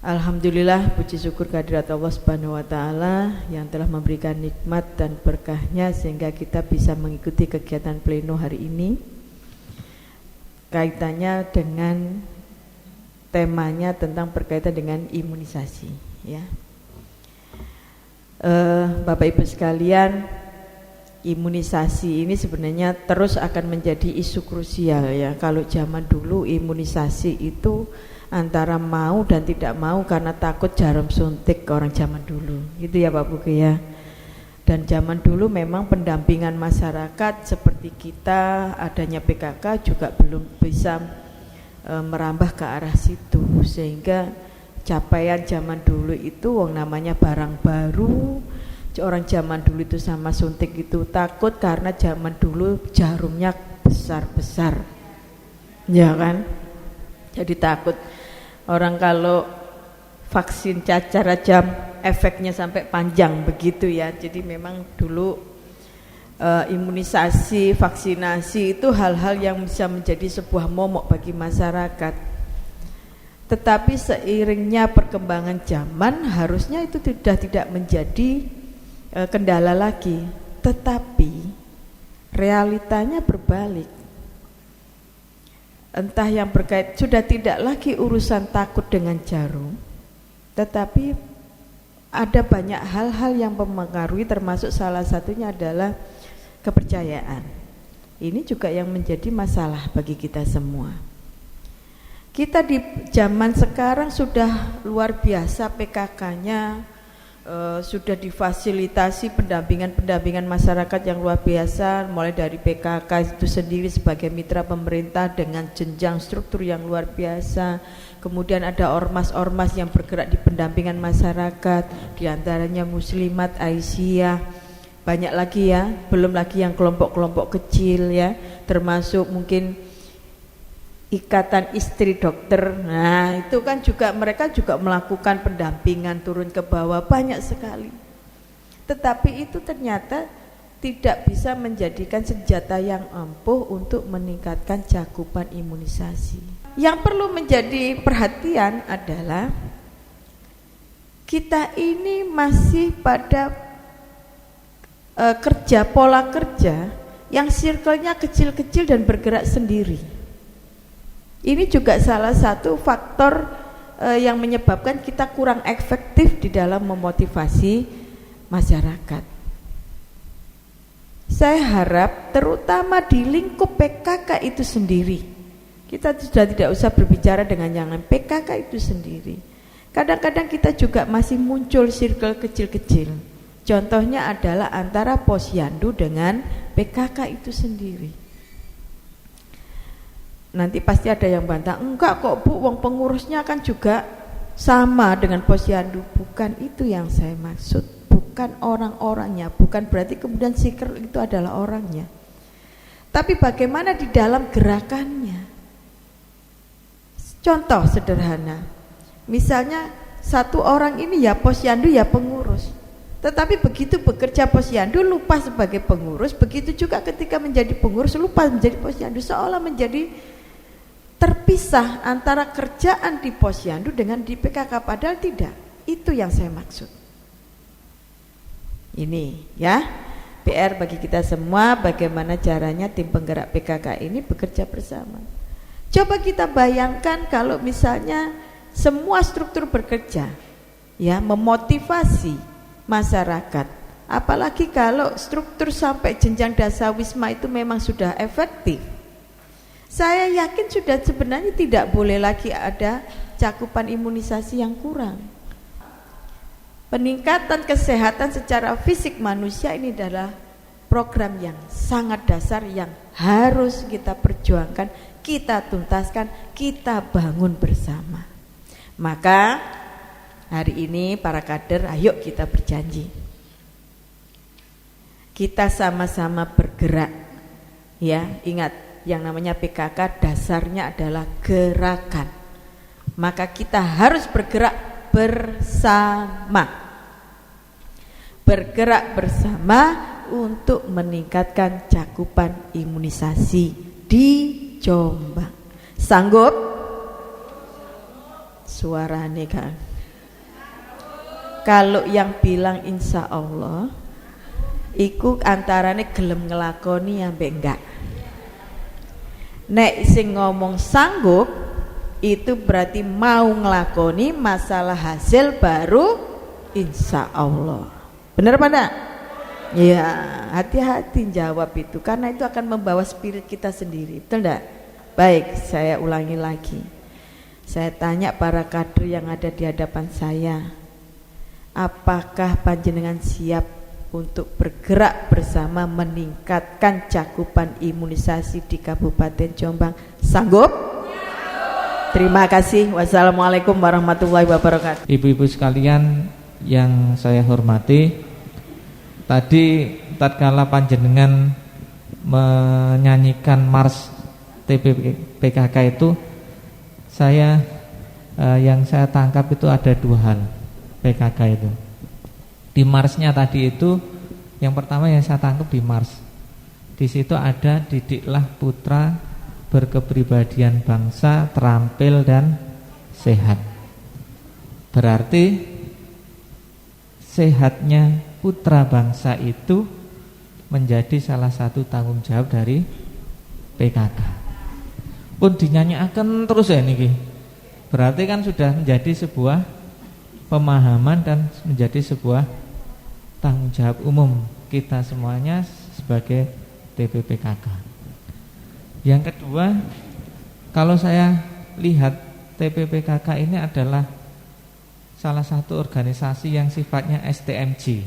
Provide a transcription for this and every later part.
Alhamdulillah, puji syukur kehadirat Allah Subhanahu wa taala yang telah memberikan nikmat dan berkahnya sehingga kita bisa mengikuti kegiatan pleno hari ini. Kaitannya dengan temanya tentang berkaitan dengan imunisasi, ya. Bapak Ibu sekalian, imunisasi ini sebenarnya terus akan menjadi isu krusial, ya. Kalau zaman dulu imunisasi itu antara mau dan tidak mau karena takut jarum suntik orang zaman dulu, gitu ya Pak Buki ya. Dan zaman dulu memang pendampingan masyarakat seperti kita, adanya PKK juga belum bisa merambah ke arah situ, sehingga capaian zaman dulu itu wong namanya barang baru. Orang zaman dulu itu sama suntik itu takut karena zaman dulu jarumnya besar-besar, ya kan? Jadi takut. Orang kalau vaksin cacar aja efeknya sampai panjang begitu ya. Jadi memang dulu imunisasi, vaksinasi itu hal-hal yang bisa menjadi sebuah momok bagi masyarakat. Tetapi seiringnya perkembangan zaman harusnya itu sudah tidak menjadi kendala lagi. Tetapi realitanya berbalik. Entah yang berkait sudah tidak lagi urusan takut dengan jarum, tetapi ada banyak hal-hal yang mempengaruhi, termasuk salah satunya adalah kepercayaan. Ini juga yang menjadi masalah bagi kita semua. Kita di zaman sekarang sudah luar biasa PKK-nya, sudah difasilitasi pendampingan masyarakat yang luar biasa, mulai dari PKK itu sendiri sebagai mitra pemerintah dengan jenjang struktur yang luar biasa. Kemudian ada ormas-ormas yang bergerak di pendampingan masyarakat, diantaranya Muslimat, Aisyah, banyak lagi ya, belum lagi yang kelompok-kelompok kecil ya, termasuk mungkin Ikatan Istri Dokter. Nah itu kan juga mereka juga melakukan pendampingan turun ke bawah banyak sekali. Tetapi itu ternyata tidak bisa menjadikan senjata yang ampuh untuk meningkatkan cakupan imunisasi. Yang perlu menjadi perhatian adalah kita ini masih pada pola kerja yang circle-nya kecil-kecil dan bergerak sendiri. Ini juga salah satu faktor yang menyebabkan kita kurang efektif di dalam memotivasi masyarakat. Saya harap terutama di lingkup PKK itu sendiri, kita sudah tidak usah berbicara dengan yang lain, PKK itu sendiri. Kadang-kadang kita juga masih muncul circle kecil-kecil. Contohnya adalah antara Posyandu dengan PKK itu sendiri. Nanti pasti ada yang bantah, enggak kok Bu, wong pengurusnya kan juga sama dengan Posyandu. Bukan itu yang saya maksud, bukan orang-orangnya, bukan berarti kemudian seeker itu adalah orangnya. Tapi bagaimana di dalam gerakannya. Contoh sederhana, misalnya satu orang ini ya Posyandu ya pengurus, tetapi begitu bekerja Posyandu lupa sebagai pengurus, begitu juga ketika menjadi pengurus lupa menjadi Posyandu, seolah menjadi terpisah antara kerjaan di Posyandu dengan di PKK, padahal tidak. Itu yang saya maksud. Ini ya PR bagi kita semua, bagaimana caranya tim penggerak PKK ini bekerja bersama. Coba kita bayangkan kalau misalnya semua struktur bekerja ya, memotivasi masyarakat. Apalagi kalau struktur sampai jenjang dasawisma itu memang sudah efektif. Saya yakin sudah sebenarnya tidak boleh lagi ada cakupan imunisasi yang kurang. Peningkatan kesehatan secara fisik manusia ini adalah program yang sangat dasar yang harus kita perjuangkan, kita tuntaskan, kita bangun bersama. Maka hari ini para kader, ayo kita berjanji. Kita sama-sama bergerak. Ya, ingat, yang namanya PKK dasarnya adalah gerakan. Maka kita harus bergerak bersama. Bergerak bersama untuk meningkatkan cakupan imunisasi di Jombang. Sanggup? Suarane kan. Kalau yang bilang insya Allah iku antarane gelem ngelakoni ambek enggak. Nek sing ngomong sanggup itu berarti mau ngelakoni, masalah hasil baru insya Allah. Benar apa enggak? Ya, hati-hati jawab itu karena itu akan membawa spirit kita sendiri, betul enggak? Baik, saya ulangi lagi. Saya tanya para kader yang ada di hadapan saya, apakah panjenengan siap untuk bergerak bersama meningkatkan cakupan imunisasi di Kabupaten Jombang? Sanggup? Terima kasih. Wassalamualaikum warahmatullahi wabarakatuh. Ibu-ibu sekalian yang saya hormati, tadi tatkala panjenengan menyanyikan Mars TPPKK itu, yang saya tangkap itu ada dua hal PKK itu. Di Marsnya tadi itu, yang pertama yang saya tangkap di Mars, di situ ada didiklah putra berkepribadian bangsa, terampil dan sehat. Berarti sehatnya putra bangsa itu menjadi salah satu tanggung jawab dari PKK. Pun dinyanyiakan terus ya niki. Berarti kan sudah menjadi sebuah pemahaman dan menjadi sebuah tanggung jawab umum kita semuanya sebagai TPPKK. Yang kedua, kalau saya lihat TPPKK ini adalah salah satu organisasi yang sifatnya STMJ.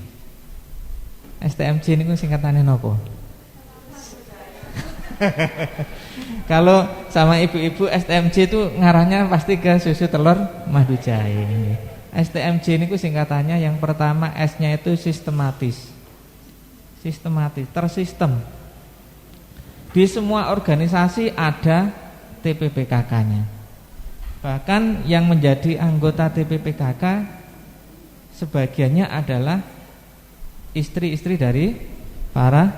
STMJ ini singkatannya apa? Kalau sama ibu-ibu STMJ itu ngarahnya pasti ke susu telur madu jahe. STMJ ini singkatannya, yang pertama S-nya itu sistematis. Sistematis, tersistem. Di semua organisasi ada TPPKK-nya. Bahkan yang menjadi anggota TPPKK sebagiannya adalah istri-istri dari para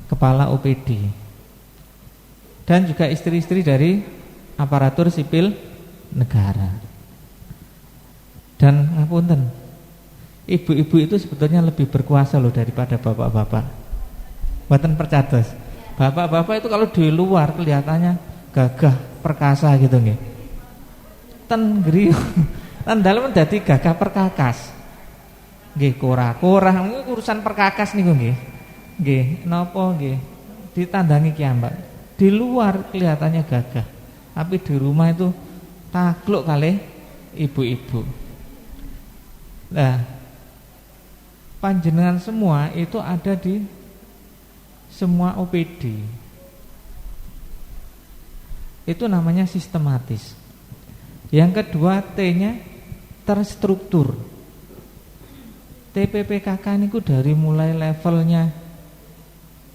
kepala OPD dan juga istri-istri dari aparatur sipil negara. Dan ngapunten, ibu-ibu itu sebetulnya lebih berkuasa loh daripada bapak-bapak. Mboten percados. Bapak-bapak itu kalau di luar kelihatannya gagah perkasa gitu nggih. Ten griya, ten dalem dadi gagah perkakas. Nggih, kora-kora urusan perkakas niku nggih. Nggih, napa nggih? Ditandangi kiambak. Di luar kelihatannya gagah, tapi di rumah itu takluk kali ibu-ibu. Nah, panjenengan semua itu ada di semua OPD. Itu namanya sistematis. Yang kedua, T-nya terstruktur. TPPKK ini dari mulai levelnya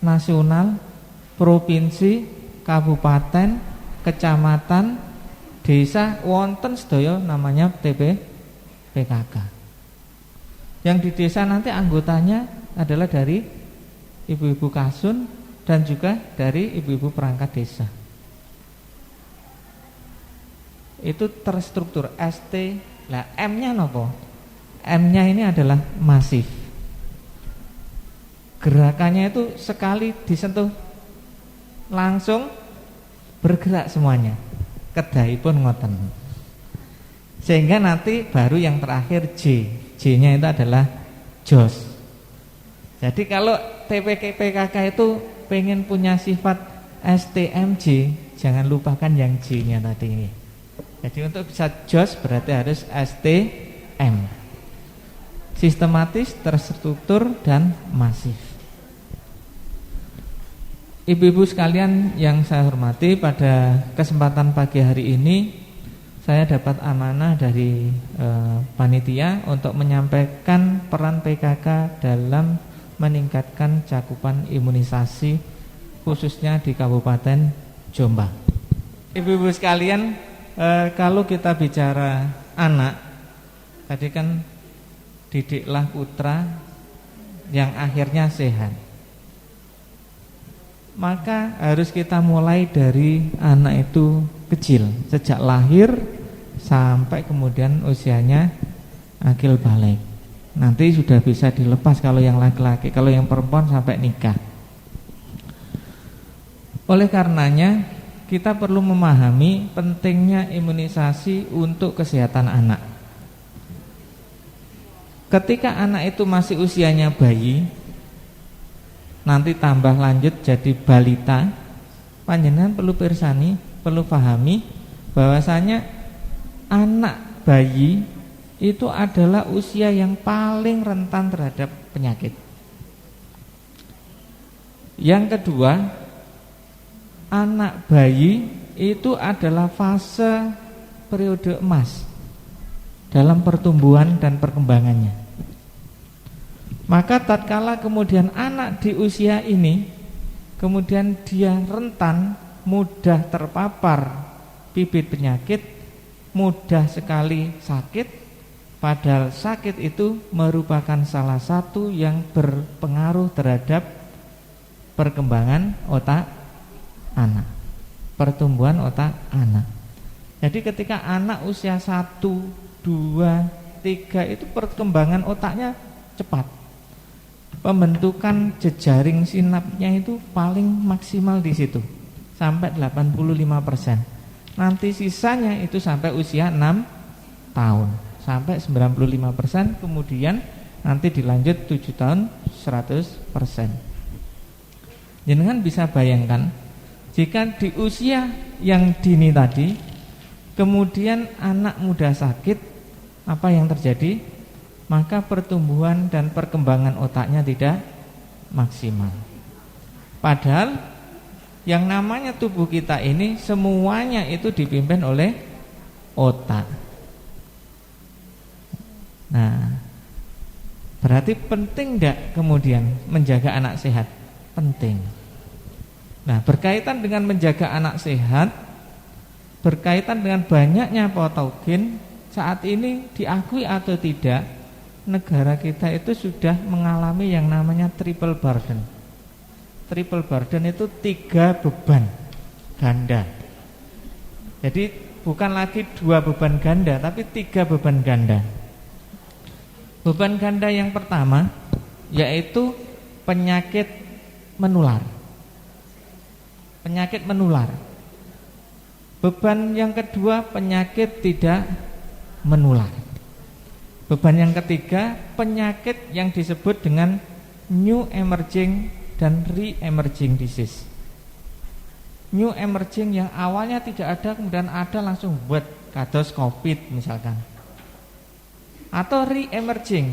nasional, provinsi, kabupaten, kecamatan, desa, wonten sedaya namanya TPPKK. Yang di desa nanti anggotanya adalah dari ibu-ibu kasun dan juga dari ibu-ibu perangkat desa. Itu terstruktur ST. Lah M-nya nopo? M-nya ini adalah masif. Gerakannya itu sekali disentuh langsung bergerak semuanya. Kedahipun ngoten. Sehingga nanti baru yang terakhir J. J-nya itu adalah JOS. Jadi kalau TPPKK itu pengen punya sifat STMJ, jangan lupakan yang J-nya tadi ini. Jadi untuk bisa JOS berarti harus STM. Sistematis, terstruktur, dan masif. Ibu-ibu sekalian yang saya hormati, pada kesempatan pagi hari ini saya dapat amanah dari panitia untuk menyampaikan peran PKK dalam meningkatkan cakupan imunisasi khususnya di Kabupaten Jombang. Ibu-ibu sekalian, kalau kita bicara anak, tadi kan didiklah putra yang akhirnya sehat. Maka harus kita mulai dari anak itu kecil, sejak lahir sampai kemudian usianya akil balik. nanti sudah bisa dilepas kalau yang laki-laki. Kalau yang perempuan sampai nikah. Oleh karenanya kita perlu memahami pentingnya imunisasi untuk kesehatan anak. Ketika anak itu masih usianya bayi, nanti tambah lanjut jadi balita, panjenengan perlu pirsani, perlu pahami bahwasanya anak bayi itu adalah usia yang paling rentan terhadap penyakit. Yang kedua, anak bayi itu adalah fase periode emas dalam pertumbuhan dan perkembangannya. Maka tatkala kemudian anak di usia ini kemudian dia rentan, mudah terpapar bibit penyakit, mudah sekali sakit, padahal sakit itu merupakan salah satu yang berpengaruh terhadap perkembangan otak anak, pertumbuhan otak anak. Jadi ketika anak usia 1, 2, 3 itu perkembangan otaknya cepat. Pembentukan jejaring sinapsnya itu paling maksimal di situ sampai 85%. Nanti sisanya itu sampai usia 6 tahun sampai 95%, kemudian nanti dilanjut 7 tahun 100%. Jangan bisa bayangkan jika di usia yang dini tadi kemudian anak muda sakit, apa yang terjadi? Maka pertumbuhan dan perkembangan otaknya tidak maksimal. Padahal yang namanya tubuh kita ini semuanya itu dipimpin oleh otak. Nah, berarti penting tidak kemudian menjaga anak sehat? Penting. Nah, berkaitan dengan menjaga anak sehat, berkaitan dengan banyaknya patogen, saat ini diakui atau tidak, negara kita itu sudah mengalami yang namanya triple burden. Triple burden itu 3 beban ganda. Jadi bukan lagi 2 beban ganda, tapi 3 beban ganda. Beban ganda yang pertama yaitu penyakit menular. Penyakit menular. Beban yang kedua penyakit tidak menular. Beban yang ketiga penyakit yang disebut dengan new emerging dan re-emerging disease. New emerging yang awalnya tidak ada kemudian ada langsung buat kados COVID misalkan. Atau re-emerging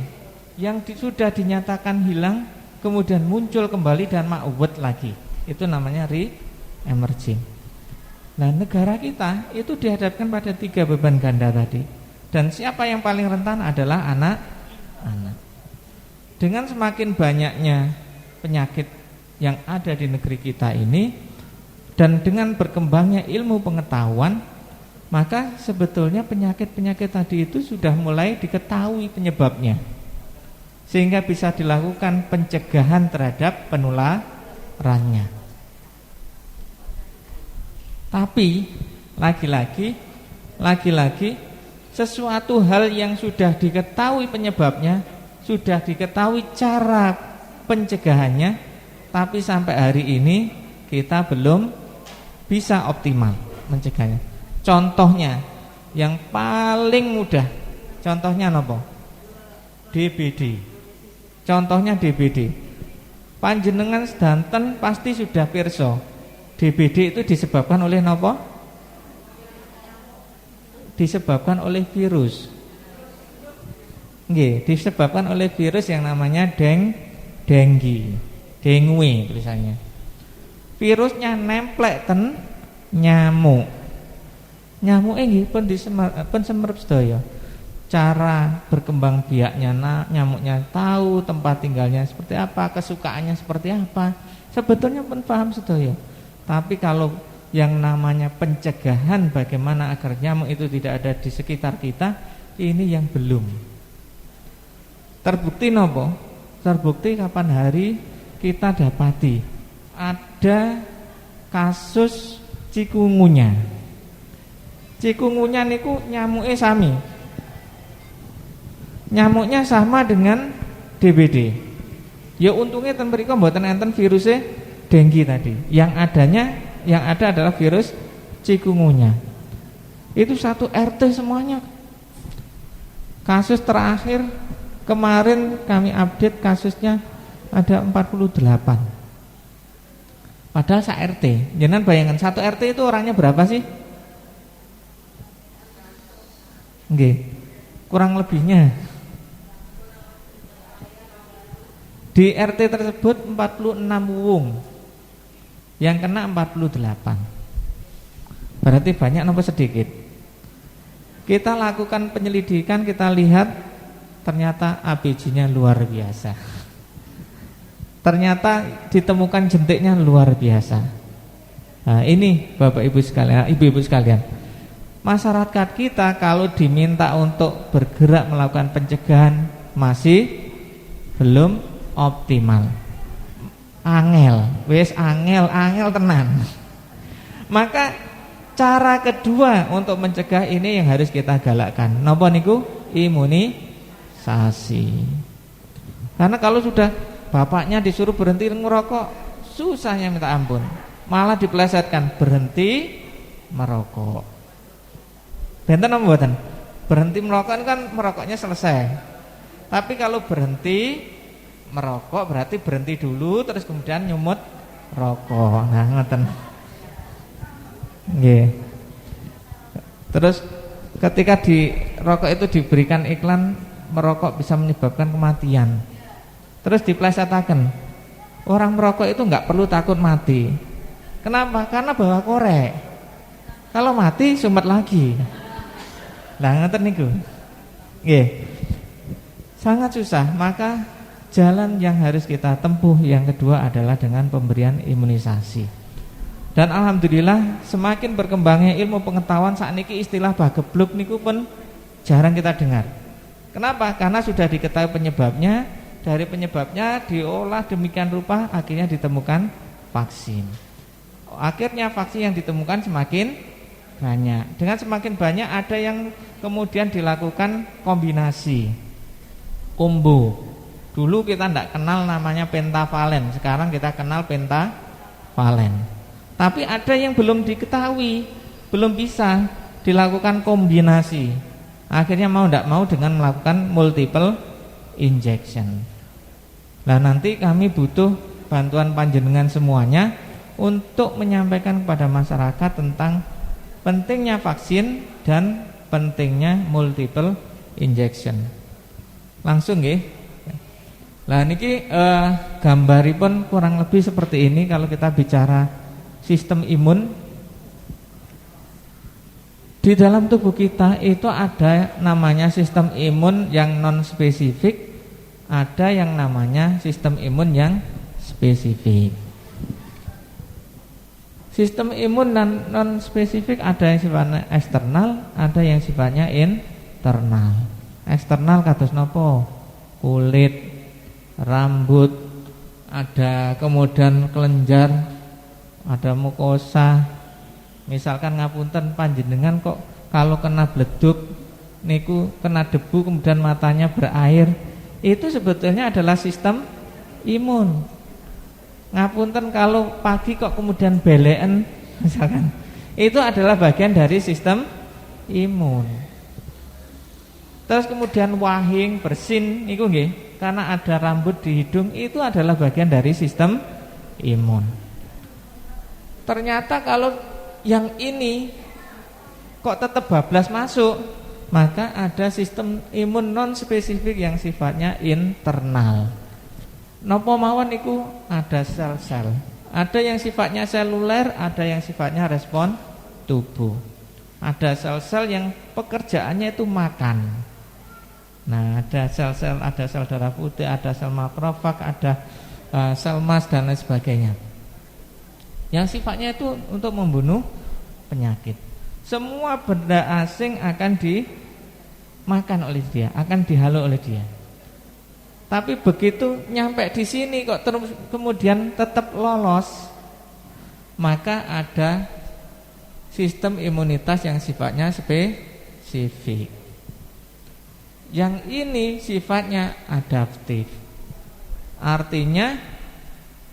yang sudah dinyatakan hilang kemudian muncul kembali dan maubet lagi. Itu namanya re-emerging. Nah, negara kita itu dihadapkan pada 3 beban ganda tadi. Dan siapa yang paling rentan adalah anak-anak. Dengan semakin banyaknya penyakit yang ada di negeri kita ini dan dengan berkembangnya ilmu pengetahuan, maka sebetulnya penyakit-penyakit tadi itu sudah mulai diketahui penyebabnya, sehingga bisa dilakukan pencegahan terhadap penularannya. Tapi lagi-lagi sesuatu hal yang sudah diketahui penyebabnya, sudah diketahui cara pencegahannya, tapi sampai hari ini kita belum bisa optimal mencegahnya. Contohnya yang paling mudah, contohnya apa? DBD. Contohnya DBD. Panjenengan sedanten pasti sudah pirsa. DBD itu disebabkan oleh apa? Disebabkan oleh virus. Nggih, disebabkan oleh virus yang namanya dengue tulisannya. Virusnya nemplek ten nyamuk. Nyamuke nggih pun semerep sedaya. Cara berkembang biaknya nyamuknya tahu, tempat tinggalnya seperti apa, kesukaannya seperti apa. Sebetulnya pun paham sedaya. Tapi kalau yang namanya pencegahan bagaimana agar nyamuk itu tidak ada di sekitar kita, ini yang belum terbukti. Nopo? Terbukti kapan hari kita dapati ada kasus cikungunya. Cikungunya niku nyamuke sami. Nyamuknya sama dengan DBD. Ya untungnya ten mriko mboten enten virusnya denggi tadi. Yang ada adalah virus cikungunya. Itu satu RT semuanya. Kasus terakhir kemarin kami update kasusnya ada 48. Padahal RT. Jangan bayangkan satu RT itu orangnya berapa sih? Nggih. Kurang lebihnya. Di RT tersebut 46 wong. Yang kena 48. Berarti banyak napa sedikit? Kita lakukan penyelidikan, kita lihat ternyata ABG-nya luar biasa. Ternyata ditemukan jentiknya luar biasa. Nah, ini Bapak Ibu sekalian, Ibu-ibu sekalian. Masyarakat kita kalau diminta untuk bergerak melakukan pencegahan masih belum optimal. Angel tenan. Maka cara kedua untuk mencegah ini yang harus kita galakkan. Napa niku? Imunisasi. Karena kalau sudah bapaknya disuruh berhenti ngerokok, susahnya minta ampun. Malah dipelesetkan berhenti merokok. Benten apa mboten? Berhenti merokok kan merokoknya selesai. Tapi kalau berhenti merokok berarti berhenti dulu terus kemudian nyumut rokok. Nah, ngoten. Nggih. Terus ketika di rokok itu diberikan iklan merokok bisa menyebabkan kematian. Terus dipleset-aken. Orang merokok itu enggak perlu takut mati. Kenapa? Karena bawa korek. Kalau mati sumet lagi. Lah ngoten niku. Nggih. Sangat susah, maka jalan yang harus kita tempuh yang kedua adalah dengan pemberian imunisasi. Dan alhamdulillah semakin berkembangnya ilmu pengetahuan saat niki istilah bagebluk niku pun jarang kita dengar. Kenapa? Karena sudah diketahui penyebabnya, dari penyebabnya diolah demikian rupa akhirnya ditemukan vaksin. Akhirnya vaksin yang ditemukan semakin banyak. Dengan semakin banyak ada yang kemudian dilakukan kombinasi combo. Dulu kita tidak kenal namanya pentavalen, sekarang kita kenal pentavalen. Tapi ada yang belum diketahui, belum bisa dilakukan kombinasi. Akhirnya mau tidak mau dengan melakukan multiple injection. Nah nanti kami butuh bantuan panjenengan semuanya untuk menyampaikan kepada masyarakat tentang pentingnya vaksin dan pentingnya multiple injection. Langsung nggih. Lah niki gambaripun kurang lebih seperti ini kalau kita bicara sistem imun. Di dalam tubuh kita itu ada namanya sistem imun yang non spesifik, ada yang namanya sistem imun yang spesifik. Sistem imun non spesifik ada yang sifatnya eksternal, ada yang sifatnya internal. Eksternal kados napa? Kulit, rambut, ada kemudian kelenjar, ada mukosa. Misalkan ngapunten panjenengan kok kalau kena bleduk niku kena debu kemudian matanya berair, itu sebetulnya adalah sistem imun. Ngapunten kalau pagi kok kemudian beleken misalkan, itu adalah bagian dari sistem imun. Terus kemudian wahing, bersin niku nggih, karena ada rambut di hidung, itu adalah bagian dari sistem imun. Ternyata kalau yang ini kok tetap bablas masuk, maka ada sistem imun non spesifik yang sifatnya internal. Napa mawon niku ada sel-sel. Ada yang sifatnya seluler, ada yang sifatnya respon tubuh. Ada sel-sel yang pekerjaannya itu makan. Nah, ada sel-sel, ada sel darah putih, ada sel makrofag, ada sel mas dan lain sebagainya. Yang sifatnya itu untuk membunuh penyakit. Semua benda asing akan dimakan oleh dia, akan dihalau oleh dia. Tapi begitu nyampe di sini kok terus kemudian tetap lolos, maka ada sistem imunitas yang sifatnya spesifik. Yang ini sifatnya adaptif. Artinya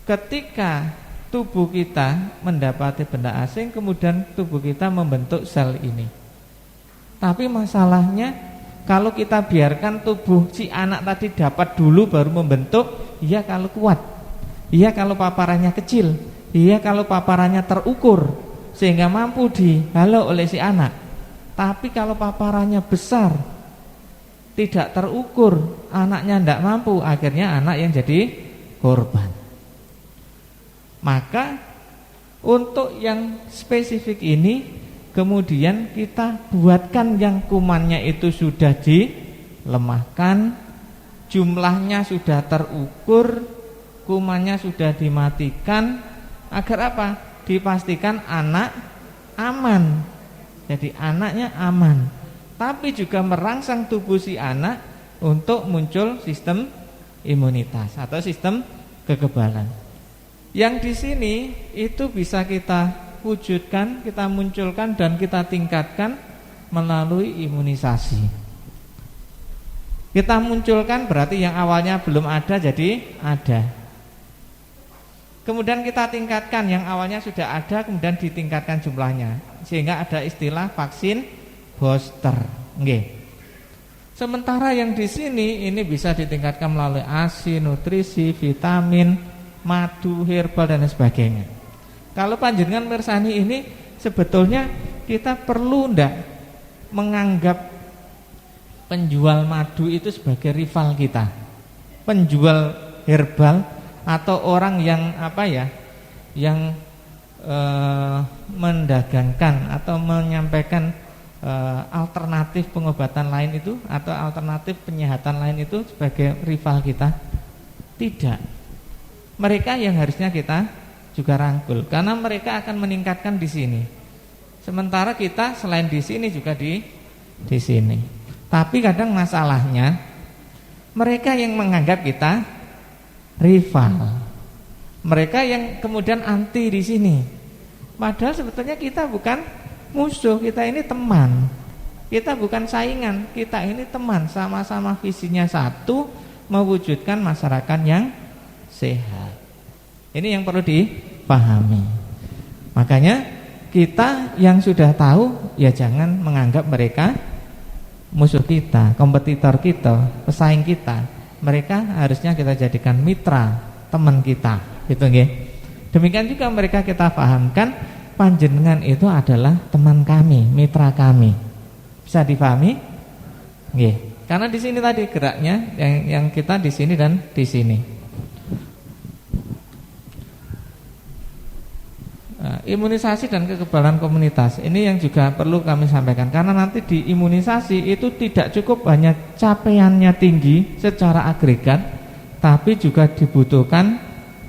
ketika tubuh kita mendapati benda asing, kemudian tubuh kita membentuk sel ini. Tapi masalahnya kalau kita biarkan tubuh si anak tadi dapat dulu baru membentuk, iya kalau kuat, iya kalau paparannya kecil, iya kalau paparannya terukur sehingga mampu dihalau oleh si anak. Tapi kalau paparannya besar, tidak terukur, anaknya tidak mampu, akhirnya anak yang jadi korban. Maka untuk yang spesifik ini kemudian kita buatkan yang kumannya itu sudah dilemahkan, jumlahnya sudah terukur, kumannya sudah dimatikan, agar apa? Dipastikan anak aman. Jadi anaknya aman, tapi juga merangsang tubuh si anak untuk muncul sistem imunitas atau sistem kekebalan. Yang di sini itu bisa kita wujudkan, kita munculkan dan kita tingkatkan melalui imunisasi. Kita munculkan berarti yang awalnya belum ada jadi ada. Kemudian kita tingkatkan yang awalnya sudah ada, kemudian ditingkatkan jumlahnya sehingga ada istilah vaksin booster. Nggih. Sementara yang di sini ini bisa ditingkatkan melalui ASI, nutrisi, vitamin, madu, herbal dan sebagainya. Kalau panjenengan mirsani ini sebetulnya kita perlu ndak menganggap penjual madu itu sebagai rival kita, penjual herbal atau orang yang yang mendagangkan atau menyampaikan alternatif pengobatan lain itu atau alternatif penyehatan lain itu sebagai rival kita. Tidak. Mereka yang harusnya kita juga rangkul karena mereka akan meningkatkan di sini. Sementara kita selain di sini juga di sini. Tapi kadang masalahnya mereka yang menganggap kita rival. Mereka yang kemudian anti di sini. Padahal sebetulnya kita bukan musuh, kita ini teman. Kita bukan saingan, kita ini teman, sama-sama visinya satu, mewujudkan masyarakat yang sehat. Ini yang perlu dipahami. Makanya kita yang sudah tahu ya jangan menganggap mereka musuh kita, kompetitor kita, pesaing kita. Mereka harusnya kita jadikan mitra, teman kita, gitu nggih. Demikian juga mereka kita pahamkan panjenengan itu adalah teman kami, mitra kami. Bisa dipahami? Nggih. Karena di sini tadi geraknya yang kita di sini dan di sini. Imunisasi dan kekebalan komunitas ini yang juga perlu kami sampaikan, karena nanti di imunisasi itu tidak cukup hanya capaiannya tinggi secara agregat, tapi juga dibutuhkan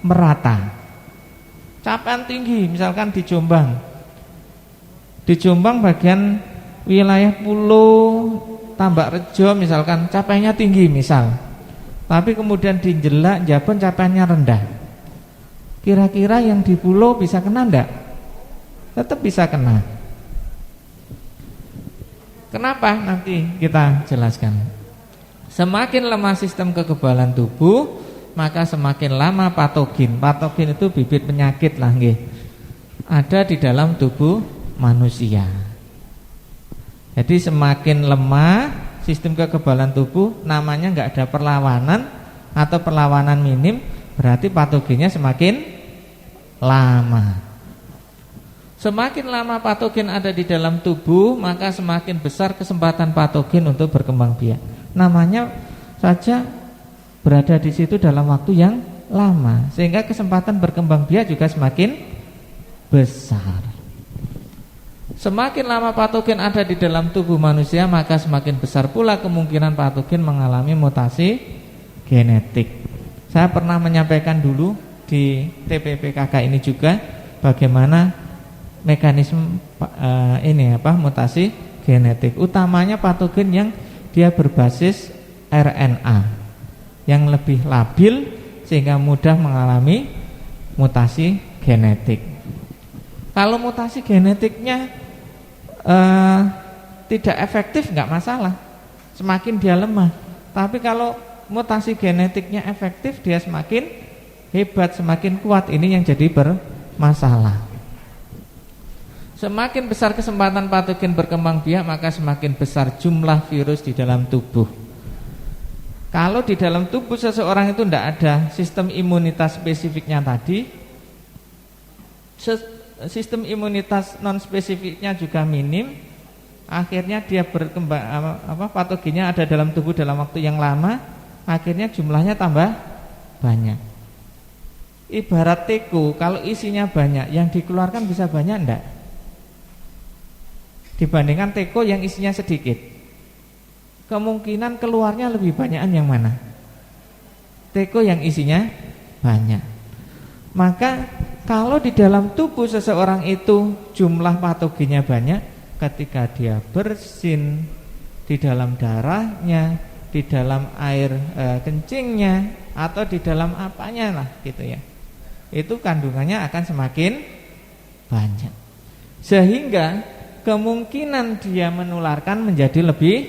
merata. Capaian tinggi misalkan di Jombang bagian wilayah Pulau Tambak Rejo misalkan capaiannya tinggi misal, tapi kemudian di Jelak Jabon capaiannya rendah. Kira-kira yang di pulau bisa kena enggak? Tetap bisa kena. Kenapa? Nanti kita jelaskan. Semakin lemah sistem kekebalan tubuh, maka semakin lama patogen. Patogen itu bibit penyakit lah nggih. Ada di dalam tubuh manusia. Jadi semakin lemah sistem kekebalan tubuh, namanya enggak ada perlawanan atau perlawanan minim, berarti patogennya semakin lama. Semakin lama patogen ada di dalam tubuh, maka semakin besar kesempatan patogen untuk berkembang biak. Namanya saja berada di situ dalam waktu yang lama, sehingga kesempatan berkembang biak juga semakin besar. Semakin lama patogen ada di dalam tubuh manusia, maka semakin besar pula kemungkinan patogen mengalami mutasi genetik. Saya pernah menyampaikan dulu di TPPKK ini juga bagaimana mekanisme mutasi genetik. Utamanya patogen yang dia berbasis RNA yang lebih labil sehingga mudah mengalami mutasi genetik. Kalau mutasi genetiknya tidak efektif nggak masalah. semakin dia lemah. Tapi kalau mutasi genetiknya efektif, dia semakin hebat, semakin kuat. Ini yang jadi bermasalah. Semakin besar kesempatan patogen berkembang biak, maka semakin besar jumlah virus di dalam tubuh. Kalau di dalam tubuh seseorang itu tidak ada sistem imunitas spesifiknya tadi, sistem imunitas non spesifiknya juga minim, akhirnya dia berkembang patogennya ada dalam tubuh dalam waktu yang lama, akhirnya jumlahnya tambah banyak. Ibarat teko, kalau isinya banyak, yang dikeluarkan bisa banyak enggak? Dibandingkan teko yang isinya sedikit, kemungkinan keluarnya lebih banyakan yang mana? Teko yang isinya banyak. Maka kalau di dalam tubuh seseorang itu jumlah patogennya banyak, ketika dia bersin di dalam darahnya, di dalam air kencingnya, atau di dalam apanya lah gitu ya, itu kandungannya akan semakin banyak, sehingga kemungkinan dia menularkan menjadi lebih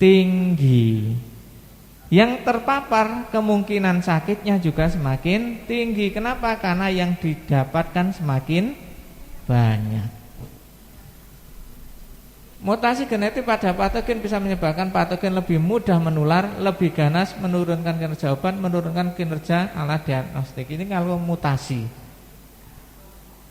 tinggi. Yang terpapar kemungkinan sakitnya juga semakin tinggi. Kenapa? Karena yang didapatkan semakin banyak. Mutasi genetik pada patogen bisa menyebabkan patogen lebih mudah menular, lebih ganas, menurunkan kinerja obat, menurunkan kinerja alat diagnostik. Ini kalau mutasi.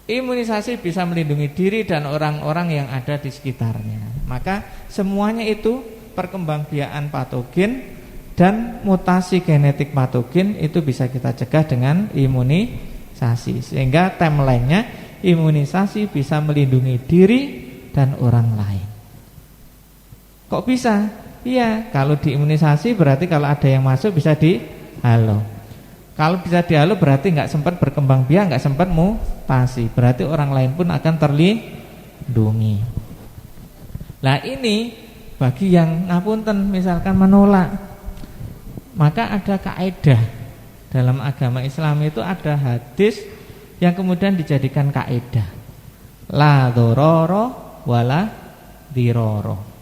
Imunisasi bisa melindungi diri dan orang-orang yang ada di sekitarnya. Maka semuanya itu perkembangbiakan patogen dan mutasi genetik patogen itu bisa kita cegah dengan imunisasi. Sehingga timelinenya imunisasi bisa melindungi diri dan orang lain. Kok bisa? Iya, kalau diimunisasi berarti kalau ada yang masuk bisa dihalau. Kalau bisa dihalau berarti nggak sempat berkembang biak, nggak sempat mutasi. Berarti orang lain pun akan terlindungi. Nah ini bagi yang ngapunten misalkan menolak, maka ada kaidah dalam agama Islam itu, ada hadis yang kemudian dijadikan kaidah. La dororo wala diroro.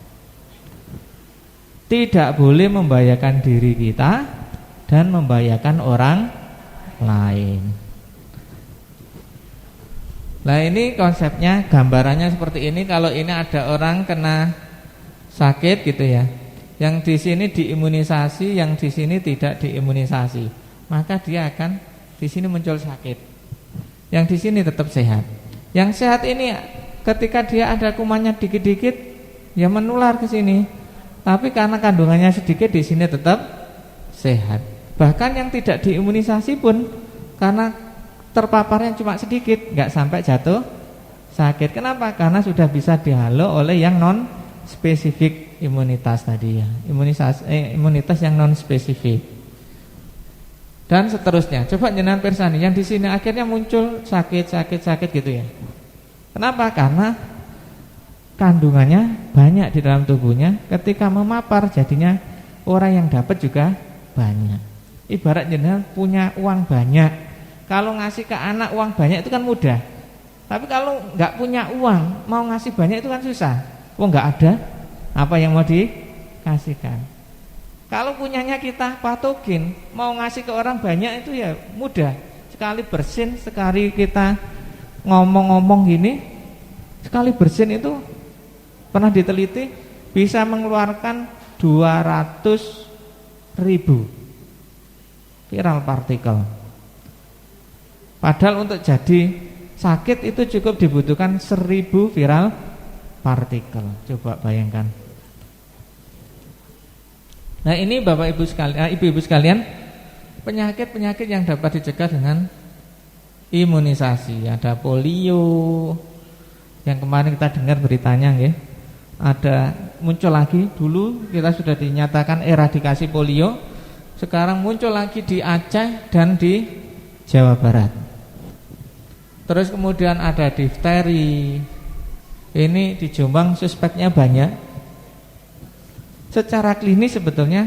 Tidak boleh membahayakan diri kita dan membahayakan orang lain. Nah ini konsepnya, gambarannya seperti ini. Kalau ini ada orang kena sakit gitu ya, yang di sini diimunisasi, yang di sini tidak diimunisasi, maka dia akan di sini muncul sakit, yang di sini tetap sehat. Yang sehat ini ketika dia ada kumannya dikit-dikit, ya menular ke sini. Tapi karena kandungannya sedikit, di sini tetap sehat. Bahkan yang tidak diimunisasi pun karena terpaparnya cuma sedikit, nggak sampai jatuh sakit. Kenapa? Karena sudah bisa dihalau oleh yang non spesifik imunitas tadi ya, imunitas yang non spesifik. Dan seterusnya. Coba jenengan persani, yang di sini akhirnya muncul sakit gitu ya. Kenapa? Karena kandungannya banyak di dalam tubuhnya. Ketika memapar jadinya orang yang dapat juga banyak. Ibarat jenengan punya uang banyak, kalau ngasih ke anak uang banyak itu kan mudah. Tapi kalau nggak punya uang, mau ngasih banyak itu kan susah. Oh nggak ada apa yang mau dikasihkan. Kalau punyanya kita patogen, mau ngasih ke orang banyak itu ya mudah. Sekali bersin, sekali kita ngomong-ngomong gini, sekali bersin itu pernah diteliti bisa mengeluarkan 200.000 viral partikel. Padahal untuk jadi sakit itu cukup dibutuhkan 1000 viral partikel. Coba bayangkan. Nah ini Bapak Ibu sekalian, Ibu-ibu sekalian, penyakit-penyakit yang dapat dicegah dengan imunisasi. Ada polio, yang kemarin kita dengar beritanya ya. Ada muncul lagi, dulu kita sudah dinyatakan eradikasi polio. Sekarang muncul lagi di Aceh dan di Jawa Barat. Terus kemudian ada difteri. Ini di Jombang suspeknya banyak. Secara klinis sebetulnya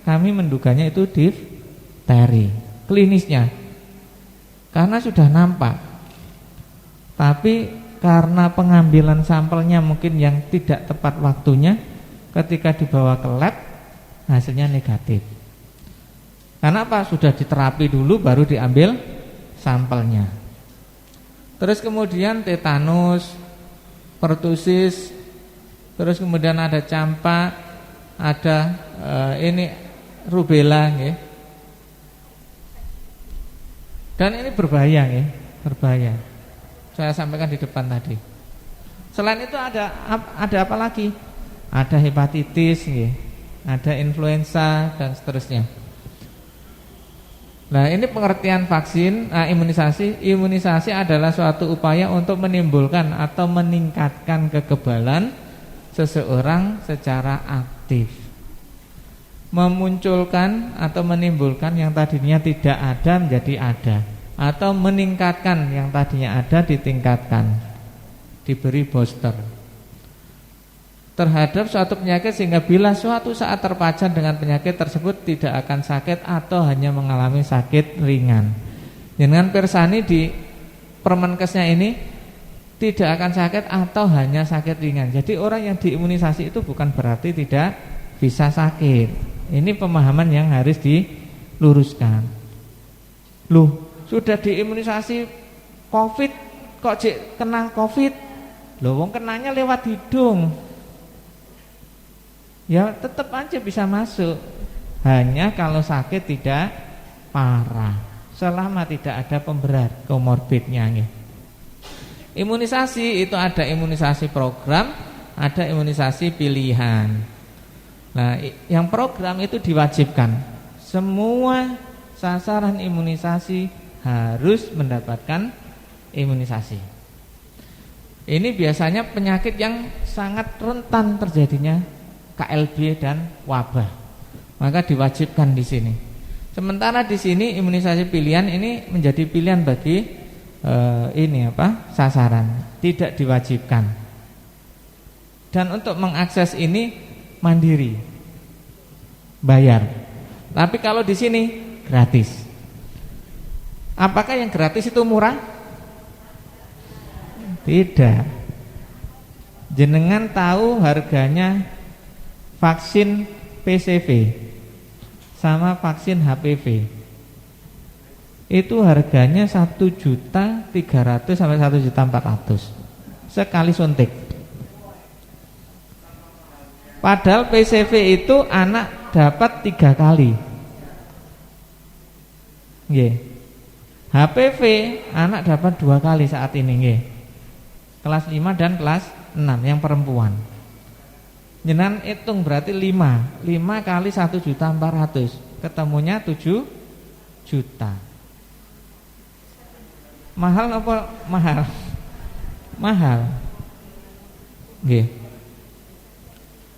kami menduganya itu difteri klinisnya, karena sudah nampak. Tapi karena pengambilan sampelnya mungkin yang tidak tepat waktunya, ketika dibawa ke lab hasilnya negatif. Karena apa? Sudah diterapi dulu baru diambil sampelnya. Terus kemudian tetanus, pertusis, terus kemudian ada campak, ada ini rubella nggih. Dan ini berbahaya nggih, berbahaya. Saya sampaikan di depan tadi. Selain itu ada apa lagi? Ada hepatitis nggih, ada influenza dan seterusnya. Nah, ini pengertian vaksin, imunisasi. Imunisasi adalah suatu upaya untuk menimbulkan atau meningkatkan kekebalan seseorang secara aktif, memunculkan atau menimbulkan yang tadinya tidak ada menjadi ada, atau meningkatkan yang tadinya ada ditingkatkan, diberi booster terhadap suatu penyakit, sehingga bila suatu saat terpapar dengan penyakit tersebut tidak akan sakit atau hanya mengalami sakit ringan. Dengan pirsani di Permenkesnya ini tidak akan sakit atau hanya sakit ringan. Jadi orang yang diimunisasi itu bukan berarti tidak bisa sakit. Ini pemahaman yang harus diluruskan. Loh, sudah diimunisasi COVID kok kena COVID? Loh, wong kenanya lewat hidung. Ya tetap aja bisa masuk, hanya kalau sakit tidak parah, selama tidak ada pemberat komorbidnya. Imunisasi itu ada imunisasi program, ada imunisasi pilihan. Nah, yang program itu diwajibkan, semua sasaran imunisasi harus mendapatkan imunisasi. Ini biasanya penyakit yang sangat rentan terjadinya KLB dan wabah, maka diwajibkan di sini. Sementara di sini imunisasi pilihan ini menjadi pilihan bagi sasaran, tidak diwajibkan. Dan untuk mengakses ini mandiri, bayar. Tapi kalau di sini gratis. Apakah yang gratis itu murah? Tidak. Jenengan tahu harganya vaksin PCV sama vaksin HPV itu harganya 1.300.000 sampai 1.400.000 sekali suntik. Padahal PCV itu anak dapat 3 kali. Nggih. HPV anak dapat 2 kali saat ini nggih. Kelas 5 dan kelas 6 yang perempuan. Jenengan hitung berarti 5 kali 1.400.000 ketemunya 7 juta. Mahal apa? Mahal. Mahal. Nggih.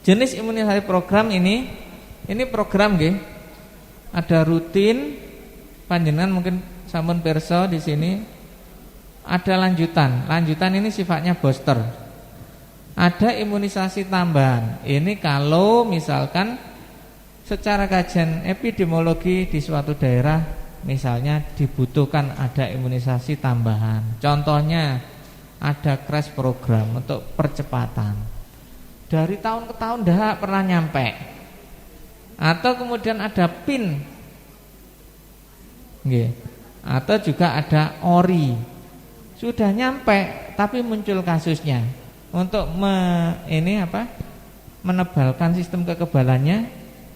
Jenis imunisasi program ini program nggih. Ada rutin, panjenengan mungkin sampun pirsa di sini. Ada lanjutan. Lanjutan ini sifatnya booster. Ada imunisasi tambahan. Ini kalau misalkan secara kajian epidemiologi di suatu daerah misalnya dibutuhkan ada imunisasi tambahan. Contohnya ada crash program untuk percepatan. Dari tahun ke tahun dah pernah nyampe. Atau kemudian ada PIN. Nggih. Atau juga ada ORI. Sudah nyampe tapi muncul kasusnya. Untuk menebalkan sistem kekebalannya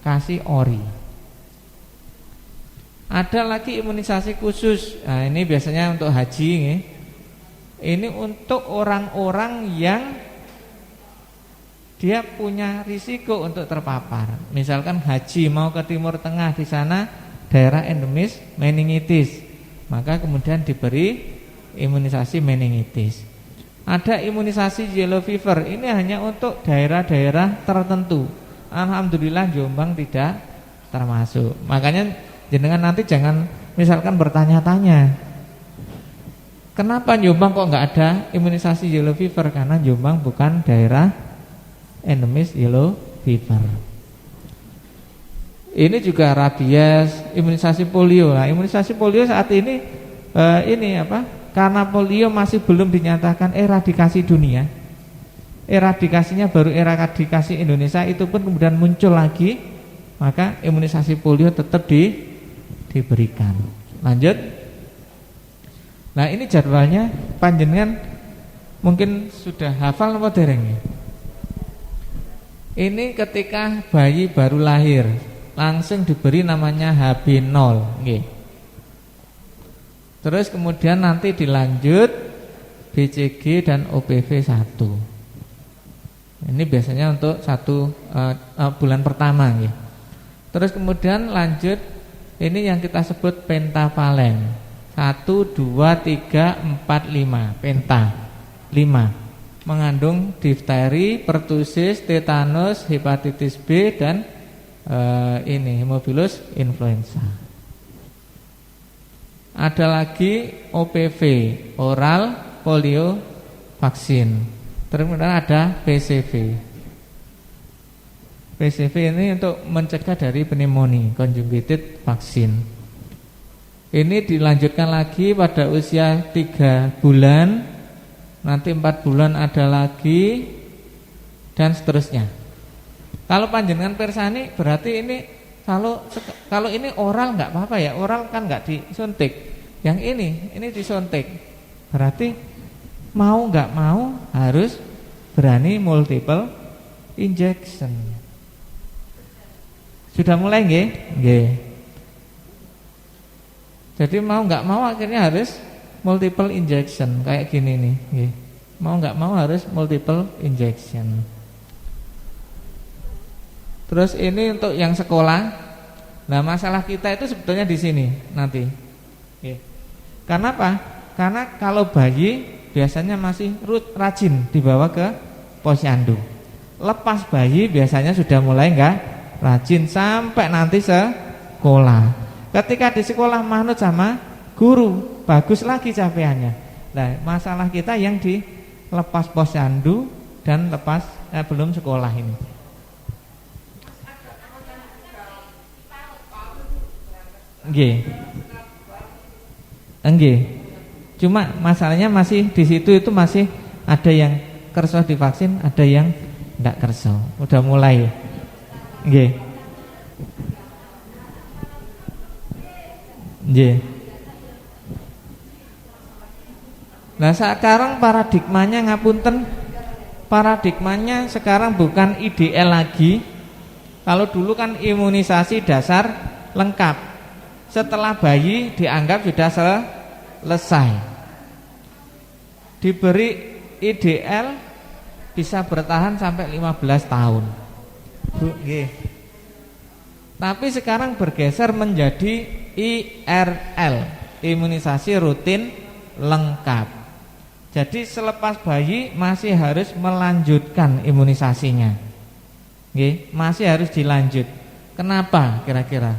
kasih ORI. Ada lagi imunisasi khusus. Nah, ini biasanya untuk haji nih. Ini untuk orang-orang yang dia punya risiko untuk terpapar. Misalkan haji mau ke Timur Tengah, di sana daerah endemis meningitis, maka kemudian diberi imunisasi meningitis. Ada imunisasi yellow fever. Ini hanya untuk daerah-daerah tertentu. Alhamdulillah Jombang tidak termasuk. Makanya jenengan nanti jangan misalkan bertanya-tanya, kenapa Jombang kok nggak ada imunisasi yellow fever? Karena Jombang bukan daerah endemis yellow fever. Ini juga rabies, imunisasi polio. Nah, imunisasi polio saat ini karena polio masih belum dinyatakan eradikasi dunia. eradikasinya baru eradikasi Indonesia, itu pun kemudian muncul lagi, maka imunisasi polio tetap diberikan. Lanjut. Nah, ini jadwalnya panjenengan mungkin sudah hafal apa dereng ya? Ini ketika bayi baru lahir langsung diberi namanya HB0 nggih. Terus kemudian nanti dilanjut BCG dan OPV 1. Ini biasanya untuk bulan pertama ya. Terus kemudian lanjut, ini yang kita sebut pentavalen 1, 2, 3, 4, 5. Penta 5 mengandung difteri, pertusis, tetanus, hepatitis B dan ini Haemophilus influenza. Ada lagi OPV, oral polio vaksin. Terus kemudian ada PCV. PCV ini untuk mencegah dari pneumonia, conjugated vaksin. Ini dilanjutkan lagi pada usia 3 bulan, nanti 4 bulan ada lagi, dan seterusnya. Kalau panjenengan persani berarti ini kalau ini oral nggak apa-apa ya, oral kan nggak disuntik. Yang ini disuntik. Berarti mau nggak mau harus berani multiple injection. Sudah mulai nggih? Nggih. Jadi mau nggak mau akhirnya harus multiple injection kayak gini nih, nggih. Mau nggak mau harus multiple injection. Terus ini untuk yang sekolah. Nah, masalah kita itu sebetulnya di sini nanti. Nggih. Karena apa? Karena kalau bayi biasanya masih rajin dibawa ke posyandu. Lepas bayi biasanya sudah mulai enggak rajin sampai nanti sekolah. Ketika di sekolah manut sama guru, bagus lagi capaiannya. Nah, masalah kita yang di lepas posyandu dan lepas belum sekolah ini. Nggih. Nggih. Cuma masalahnya masih di situ, itu masih ada yang kerso divaksin, ada yang enggak kerso. Udah mulai. Nggih. Nggih. Nah, sekarang paradigmanya ngapunten. Paradigmanya sekarang bukan IDL lagi. Kalau dulu kan imunisasi dasar lengkap. Setelah bayi dianggap sudah selesai. Diberi IDL bisa bertahan sampai 15 tahun. Nggih. Tapi sekarang bergeser menjadi IRL, imunisasi rutin lengkap. Jadi selepas bayi masih harus melanjutkan imunisasinya. Nggih, masih harus dilanjut. Kenapa kira-kira?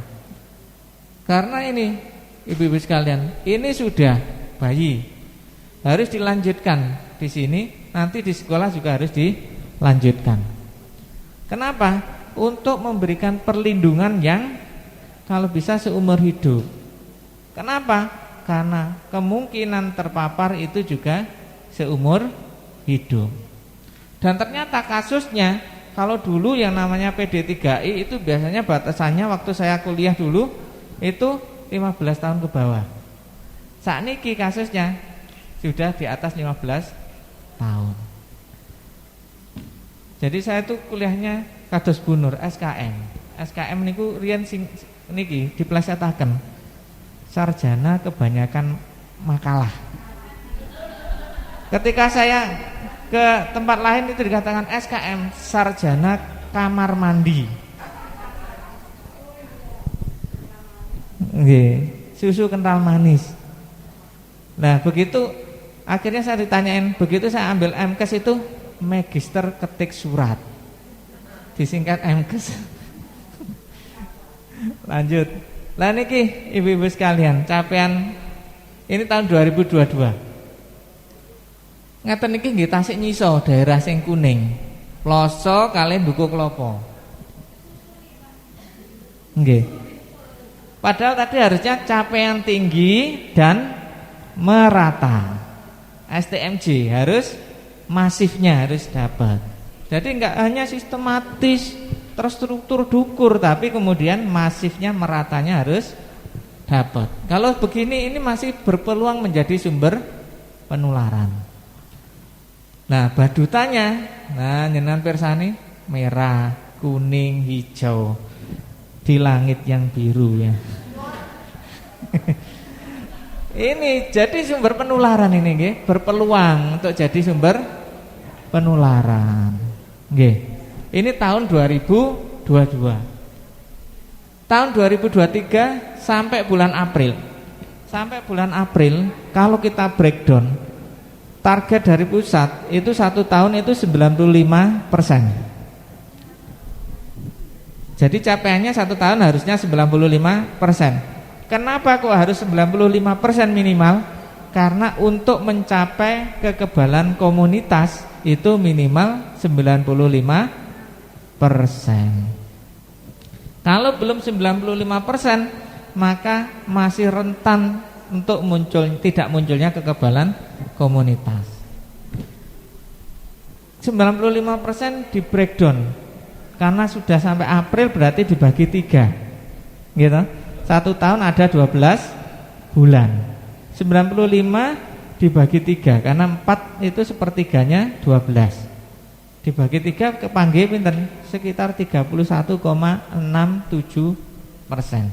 Karena ini ibu-ibu sekalian, ini sudah bayi, harus dilanjutkan di sini, nanti di sekolah juga harus dilanjutkan. Kenapa? Untuk memberikan perlindungan yang kalau bisa seumur hidup. Kenapa? Karena kemungkinan terpapar itu juga seumur hidup. Dan ternyata kasusnya, kalau dulu yang namanya PD3I itu biasanya batasannya waktu saya kuliah dulu itu 15 tahun ke bawah. Saat ini kasusnya sudah di atas 15 tahun. Jadi saya tuh kuliahnya kados bunur SKM. SKM niku riyen sing niki diplesetake. Sarjana kebanyakan makalah. Ketika saya ke tempat lain itu dikatakan SKM, sarjana kamar mandi. Nggih, susu kental manis. Nah, begitu akhirnya saya ditanyain, begitu saya ambil MKes itu magister ketik surat. Disingkat MKes. Lanjut. Lah niki ibu-ibu sekalian, capaian ini tahun 2022. Ngaten niki nggih Tasik nyiso daerah sing kuning. Ploso kalih Buku Klopo. Nggih. Padahal tadi harusnya capaian tinggi dan merata. STMJ harus masifnya harus dapat. Jadi enggak hanya sistematis terstruktur dukur, tapi kemudian masifnya meratanya harus dapat. Kalau begini ini masih berpeluang menjadi sumber penularan. Nah, badutanya, nah nyenan persani merah, kuning, hijau di langit yang biru ya. Ini jadi sumber penularan ini nggih, berpeluang untuk jadi sumber penularan. Nggih. Ini tahun 2022. Tahun 2023 sampai bulan April. Sampai bulan April kalau kita breakdown target dari pusat itu 1 tahun itu 95%. Jadi capaiannya 1 tahun harusnya 95%. Kenapa kok harus 95% minimal? Karena untuk mencapai kekebalan komunitas itu minimal 95%. Kalau belum 95%, maka masih rentan untuk tidak munculnya kekebalan komunitas. 95% di breakdown. Karena sudah sampai April berarti dibagi 3. Gitu. 1 tahun ada 12 bulan. 95 dibagi 3 karena 4 itu sepertiganya 12. Dibagi 3 kepanggih pinten? Sekitar 31,67%.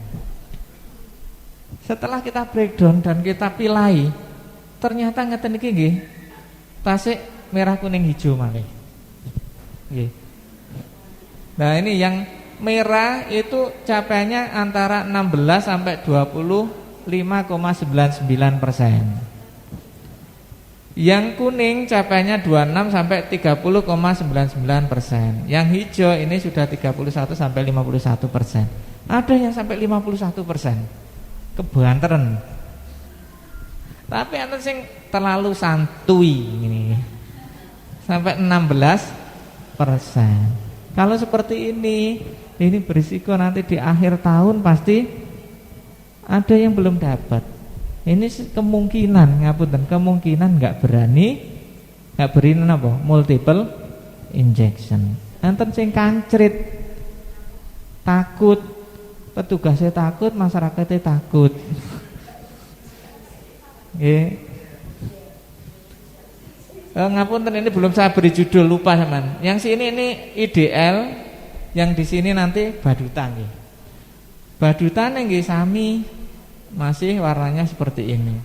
Setelah kita breakdown dan kita pilai, ternyata ngeten iki nggih. Tasik merah kuning hijau malih. Nggih. Nah, ini yang merah itu capaiannya antara 16 sampai 25,99%. Yang kuning capaiannya 26 sampai 30,99%. Yang hijau ini sudah 31 sampai 51%. Ada yang sampai 51%. Kebanteran. Tapi enten sing terlalu santuy ini. Sampai 16%. Kalau seperti ini berisiko nanti di akhir tahun pasti ada yang belum dapat. Ini kemungkinan nggak berani multiple injection. Enten sing kancrit, takut, petugasnya takut, masyarakatnya takut. Nggih. Ngapunten ini belum saya beri judul, lupa teman. Yang sini ini IDL, yang di sini nanti badutan nggih. Badutan nggih sami masih warnanya seperti ini.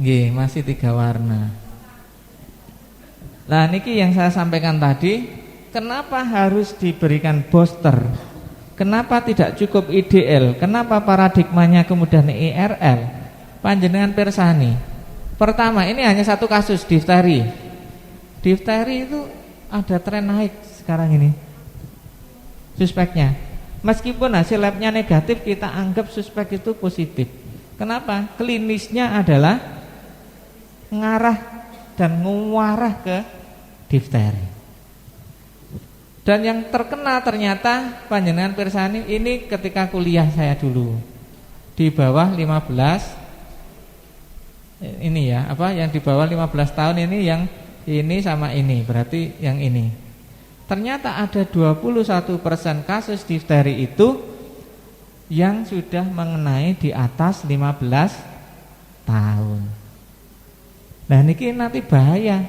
Nggih, masih 3 warna. Nah, niki yang saya sampaikan tadi, kenapa harus diberikan booster? Kenapa tidak cukup IDL? Kenapa paradigmanya kemudian IRL? Panjenengan pirsani. Pertama, ini hanya 1 kasus difteri. Difteri itu ada tren naik sekarang ini. Suspeknya. Meskipun hasil labnya negatif, kita anggap suspek itu positif. Kenapa? Klinisnya adalah ngarah dan mengarah ke difteri. Dan yang terkena ternyata panjenengan pirsani ini ketika kuliah saya dulu. Di bawah 15 ini ya, yang di bawah 15 tahun ini, yang ini sama ini, berarti yang ini. Ternyata ada 21% kasus difteri itu yang sudah mengenai di atas 15 tahun. Nah, ini nanti bahaya.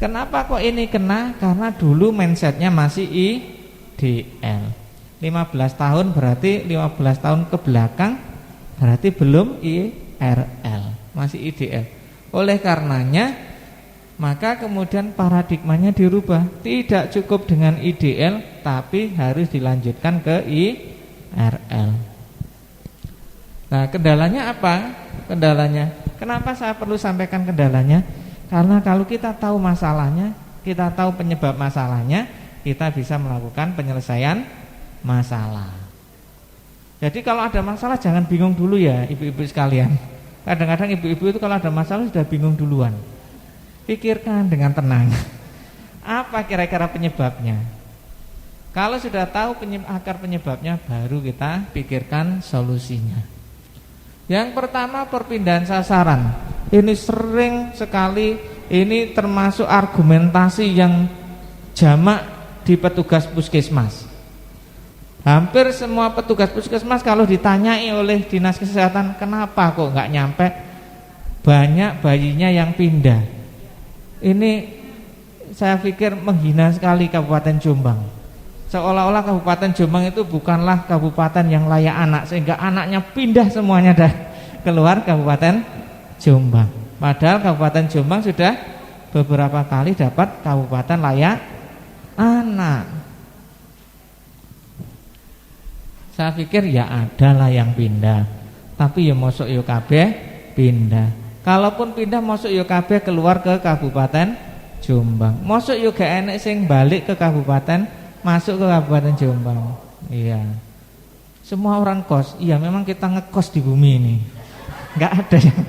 Kenapa kok ini kena? Karena dulu mindsetnya masih IDL. 15 tahun berarti 15 tahun ke belakang berarti belum IRL, masih IDL. Oleh karenanya maka kemudian paradigmanya dirubah. Tidak cukup dengan IDL, tapi harus dilanjutkan ke IRL. Nah, kendalanya apa? Kenapa saya perlu sampaikan kendalanya? Karena kalau kita tahu masalahnya, kita tahu penyebab masalahnya, kita bisa melakukan penyelesaian masalah. Jadi kalau ada masalah jangan bingung dulu ya ibu-ibu sekalian. Kadang-kadang ibu-ibu itu kalau ada masalah sudah bingung duluan. Pikirkan dengan tenang. Apa kira-kira penyebabnya? Kalau sudah tahu akar penyebabnya, baru kita pikirkan solusinya. Yang pertama, perpindahan sasaran. ini sering sekali, ini termasuk argumentasi yang jamak di petugas puskesmas. Hampir semua petugas puskesmas kalau ditanyai oleh dinas kesehatan, kenapa kok nggak nyampe, banyak bayinya yang pindah. Ini saya pikir menghina sekali Kabupaten Jombang. Seolah-olah Kabupaten Jombang itu bukanlah kabupaten yang layak anak, sehingga anaknya pindah semuanya dah keluar Kabupaten Jombang. Padahal Kabupaten Jombang sudah beberapa kali dapat kabupaten layak anak. Saya pikir ya ada lah yang pindah, tapi ya mosok yo kabeh pindah. Kalaupun pindah mosok yo kabeh keluar ke Kabupaten Jombang. Mosok yo gak enek sing balik ke kabupaten, masuk ke Kabupaten Jombang. Iya. Semua orang kos. Iya, memang kita ngekos di bumi ini. Enggak ada yang.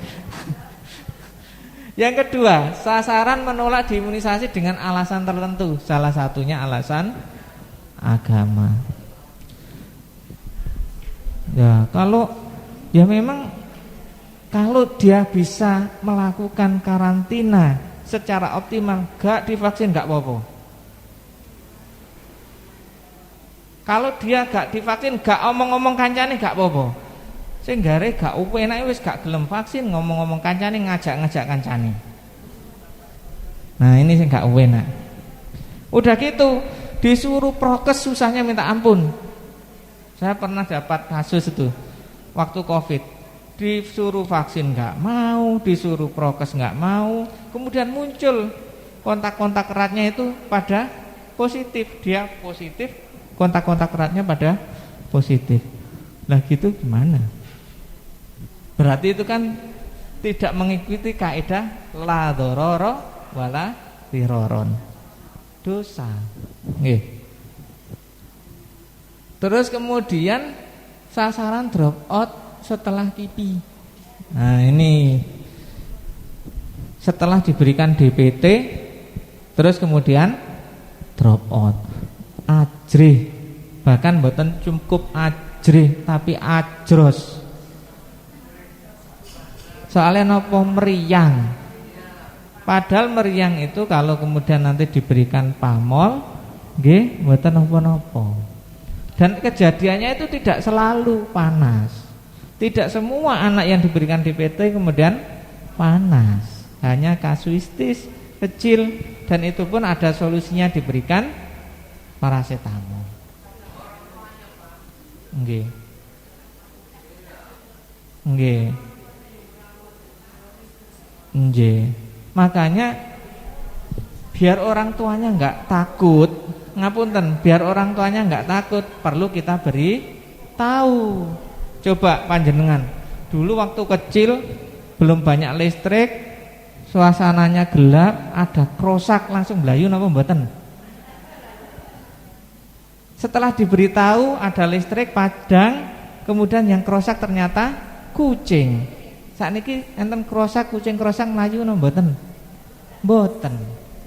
Yang kedua, sasaran menolak diimunisasi dengan alasan tertentu. Salah satunya alasan agama. Ya, memang kalau dia bisa melakukan karantina secara optimal, gak divaksin gak apa-apa. Kalau dia gak divaksin, gak omong-omong kancane gak apa-apa. Sing gare gak enak wis gak gelem vaksin, ngomong-ngomong kancane, ngajak-ngajak kancane. Nah, ini sing gak enak. Udah gitu disuruh prokes susahnya minta ampun. Saya pernah dapat kasus itu waktu Covid, disuruh vaksin nggak mau, disuruh prokes nggak mau, kemudian muncul kontak-kontak eratnya itu pada positif, dia positif, kontak-kontak eratnya pada positif. Lah gitu gimana? Berarti itu kan tidak mengikuti kaidah la dororo wala diroron, dosa. Nggih. Terus kemudian sasaran drop out setelah kipi. Nah, ini setelah diberikan DPT terus kemudian drop out. Ajrih, bahkan mboten cukup ajrih tapi ajros. Soalnya nopo meriang. Padahal meriang itu kalau kemudian nanti diberikan pamol, nggih mboten napa-napa. Dan kejadiannya itu tidak selalu panas. Tidak semua anak yang diberikan DPT kemudian panas. Hanya kasuistis kecil, dan itu pun ada solusinya, diberikan paracetamol. Nggih. Nggih. Nggih. Makanya biar orang tuanya enggak takut, ngapunten, biar orang tuanya enggak takut, perlu kita beri tahu. Coba panjenengan, dulu waktu kecil belum banyak listrik, suasananya gelap, ada krosak langsung belayu napa mboten? Setelah diberitahu ada listrik padang, kemudian yang krosak ternyata kucing. Sakniki enten krosak, kucing krosak mlayu napa mboten? Mboten.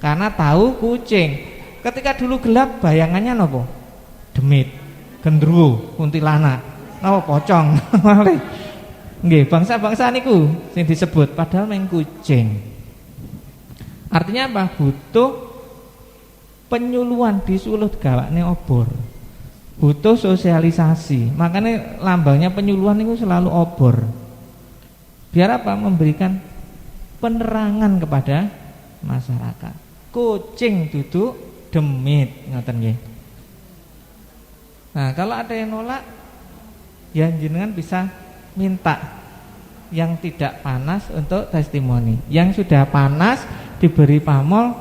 Karena tahu kucing. Ketika dulu gelap bayangannya nopo? Demit, gendruwo, kuntilanak, nopo pocong. Nggih, bangsa-bangsa niku sing disebut padahal meng kucing. Artinya apa? Butuh penyuluhan, disulut gawakne obor. Butuh sosialisasi. Makanya lambangnya penyuluhan niku selalu obor. Biar apa? Memberikan penerangan kepada masyarakat. Kucing duduk demit, ngoten nggih. Nah, kalau ada yang nolak, ya jenengan bisa minta yang tidak panas untuk testimoni. Yang sudah panas diberi pamol,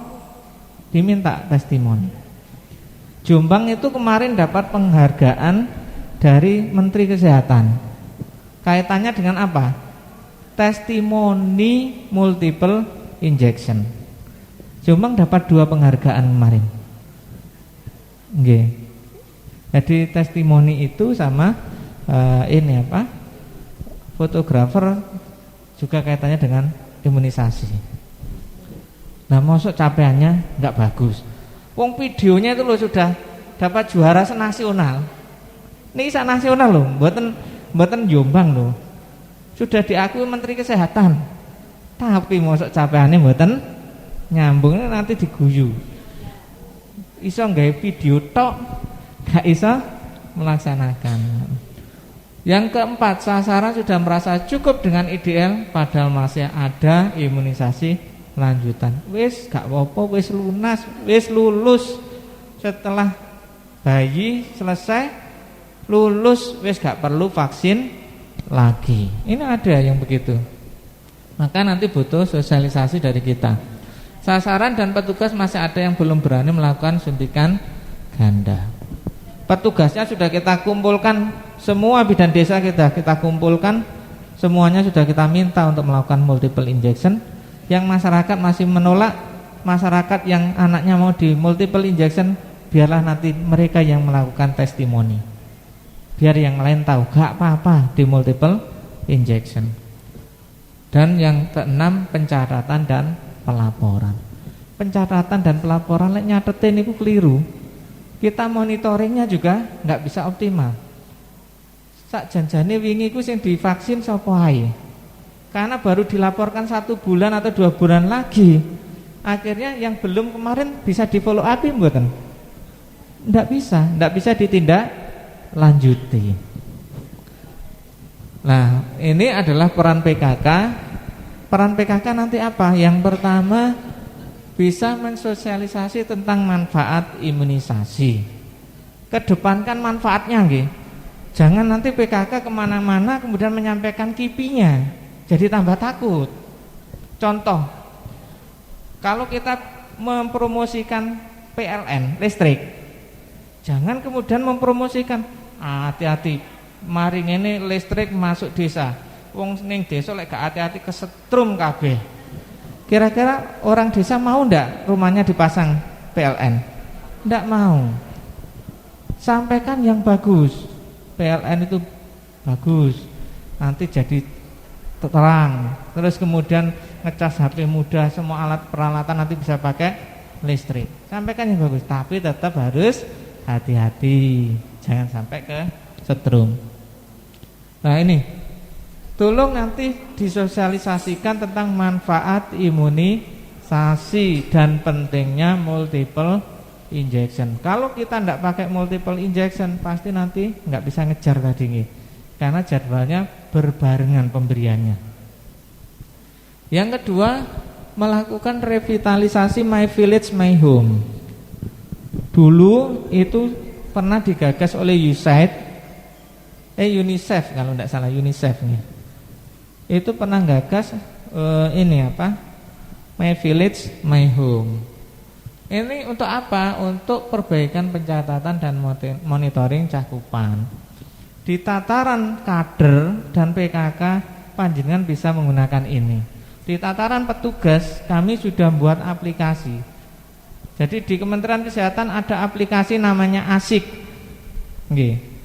diminta testimoni. Jombang itu kemarin dapat penghargaan dari Menteri Kesehatan. Kaitannya dengan apa? Testimoni multiple injection. Jombang dapat 2 penghargaan kemarin. Nggih. Jadi testimoni itu sama ini apa? Fotografer juga kaitannya dengan imunisasi. Nah, mosok capaiannya enggak bagus. Wong videonya itu loh sudah dapat juara senasional. Ini nasional loh, mboten Jombang loh. Sudah diakui Menteri Kesehatan. Tapi mosok capekane mboten nyambung, nanti diguyu. Iso nggawe video tok, gak iso melaksanakan. Yang keempat, sasaran sudah merasa cukup dengan IDL padahal masih ada imunisasi lanjutan. Wis gak apa-apa, wis lunas, wis lulus. Setelah bayi selesai lulus, wis gak perlu vaksin lagi. Ini ada yang begitu. Maka nanti butuh sosialisasi dari kita. Sasaran dan petugas masih ada yang belum berani melakukan suntikan ganda. Petugasnya sudah kita kumpulkan, semua bidan desa kita kumpulkan, semuanya sudah kita minta untuk melakukan multiple injection. Yang masyarakat masih menolak, masyarakat yang anaknya mau di multiple injection, biarlah nanti mereka yang melakukan testimoni. Biar yang lain tahu, gak apa-apa di multiple injection. Dan yang keenam, pencatatan dan pelaporan. Pencatatan dan pelaporan lek nyatetin itu keliru. Kita monitoringnya juga nggak bisa optimal. Sak janjane wingi ku sing divaksin sapa ae. Karena baru dilaporkan 1 bulan atau 2 bulan lagi. Akhirnya yang belum kemarin bisa di follow up mboten? Nggak bisa ditindak lanjuti. Nah, ini adalah peran PKK. Peran PKK nanti apa? Yang pertama, bisa mensosialisasi tentang manfaat imunisasi. Kedepankan manfaatnya nggih. Jangan nanti PKK kemana-mana kemudian menyampaikan kipinya, jadi tambah takut. Contoh, kalau kita mempromosikan PLN listrik, jangan kemudian mempromosikan hati-hati mari ngene listrik masuk desa. Wong ning desa lek gak hati-hati kesetrum kabeh. Kira-kira orang desa mau ndak rumahnya dipasang PLN? Ndak mau. Sampaikan yang bagus. PLN itu bagus. Nanti jadi terang. Terus kemudian ngecas HP mudah, semua alat peralatan nanti bisa pakai listrik. Sampaikan yang bagus, tapi tetap harus hati-hati. Jangan sampai ke setrum. Nah ini, tolong nanti disosialisasikan tentang manfaat imunisasi dan pentingnya multiple injection. Kalau kita tidak pakai multiple injection, pasti nanti nggak bisa ngejar tadi nih, karena jadwalnya berbarengan pemberiannya. Yang kedua, melakukan revitalisasi My Village My Home. Dulu itu pernah digagas oleh UNICEF kalau tidak salah, UNICEF nih. Itu pernah gagas My Village My Home. Ini untuk apa? Untuk perbaikan pencatatan dan monitoring cakupan. Di tataran kader dan PKK panjenengan bisa menggunakan ini. Di tataran petugas kami sudah buat aplikasi. Jadi di Kementerian Kesehatan ada aplikasi namanya Asik. Nggih.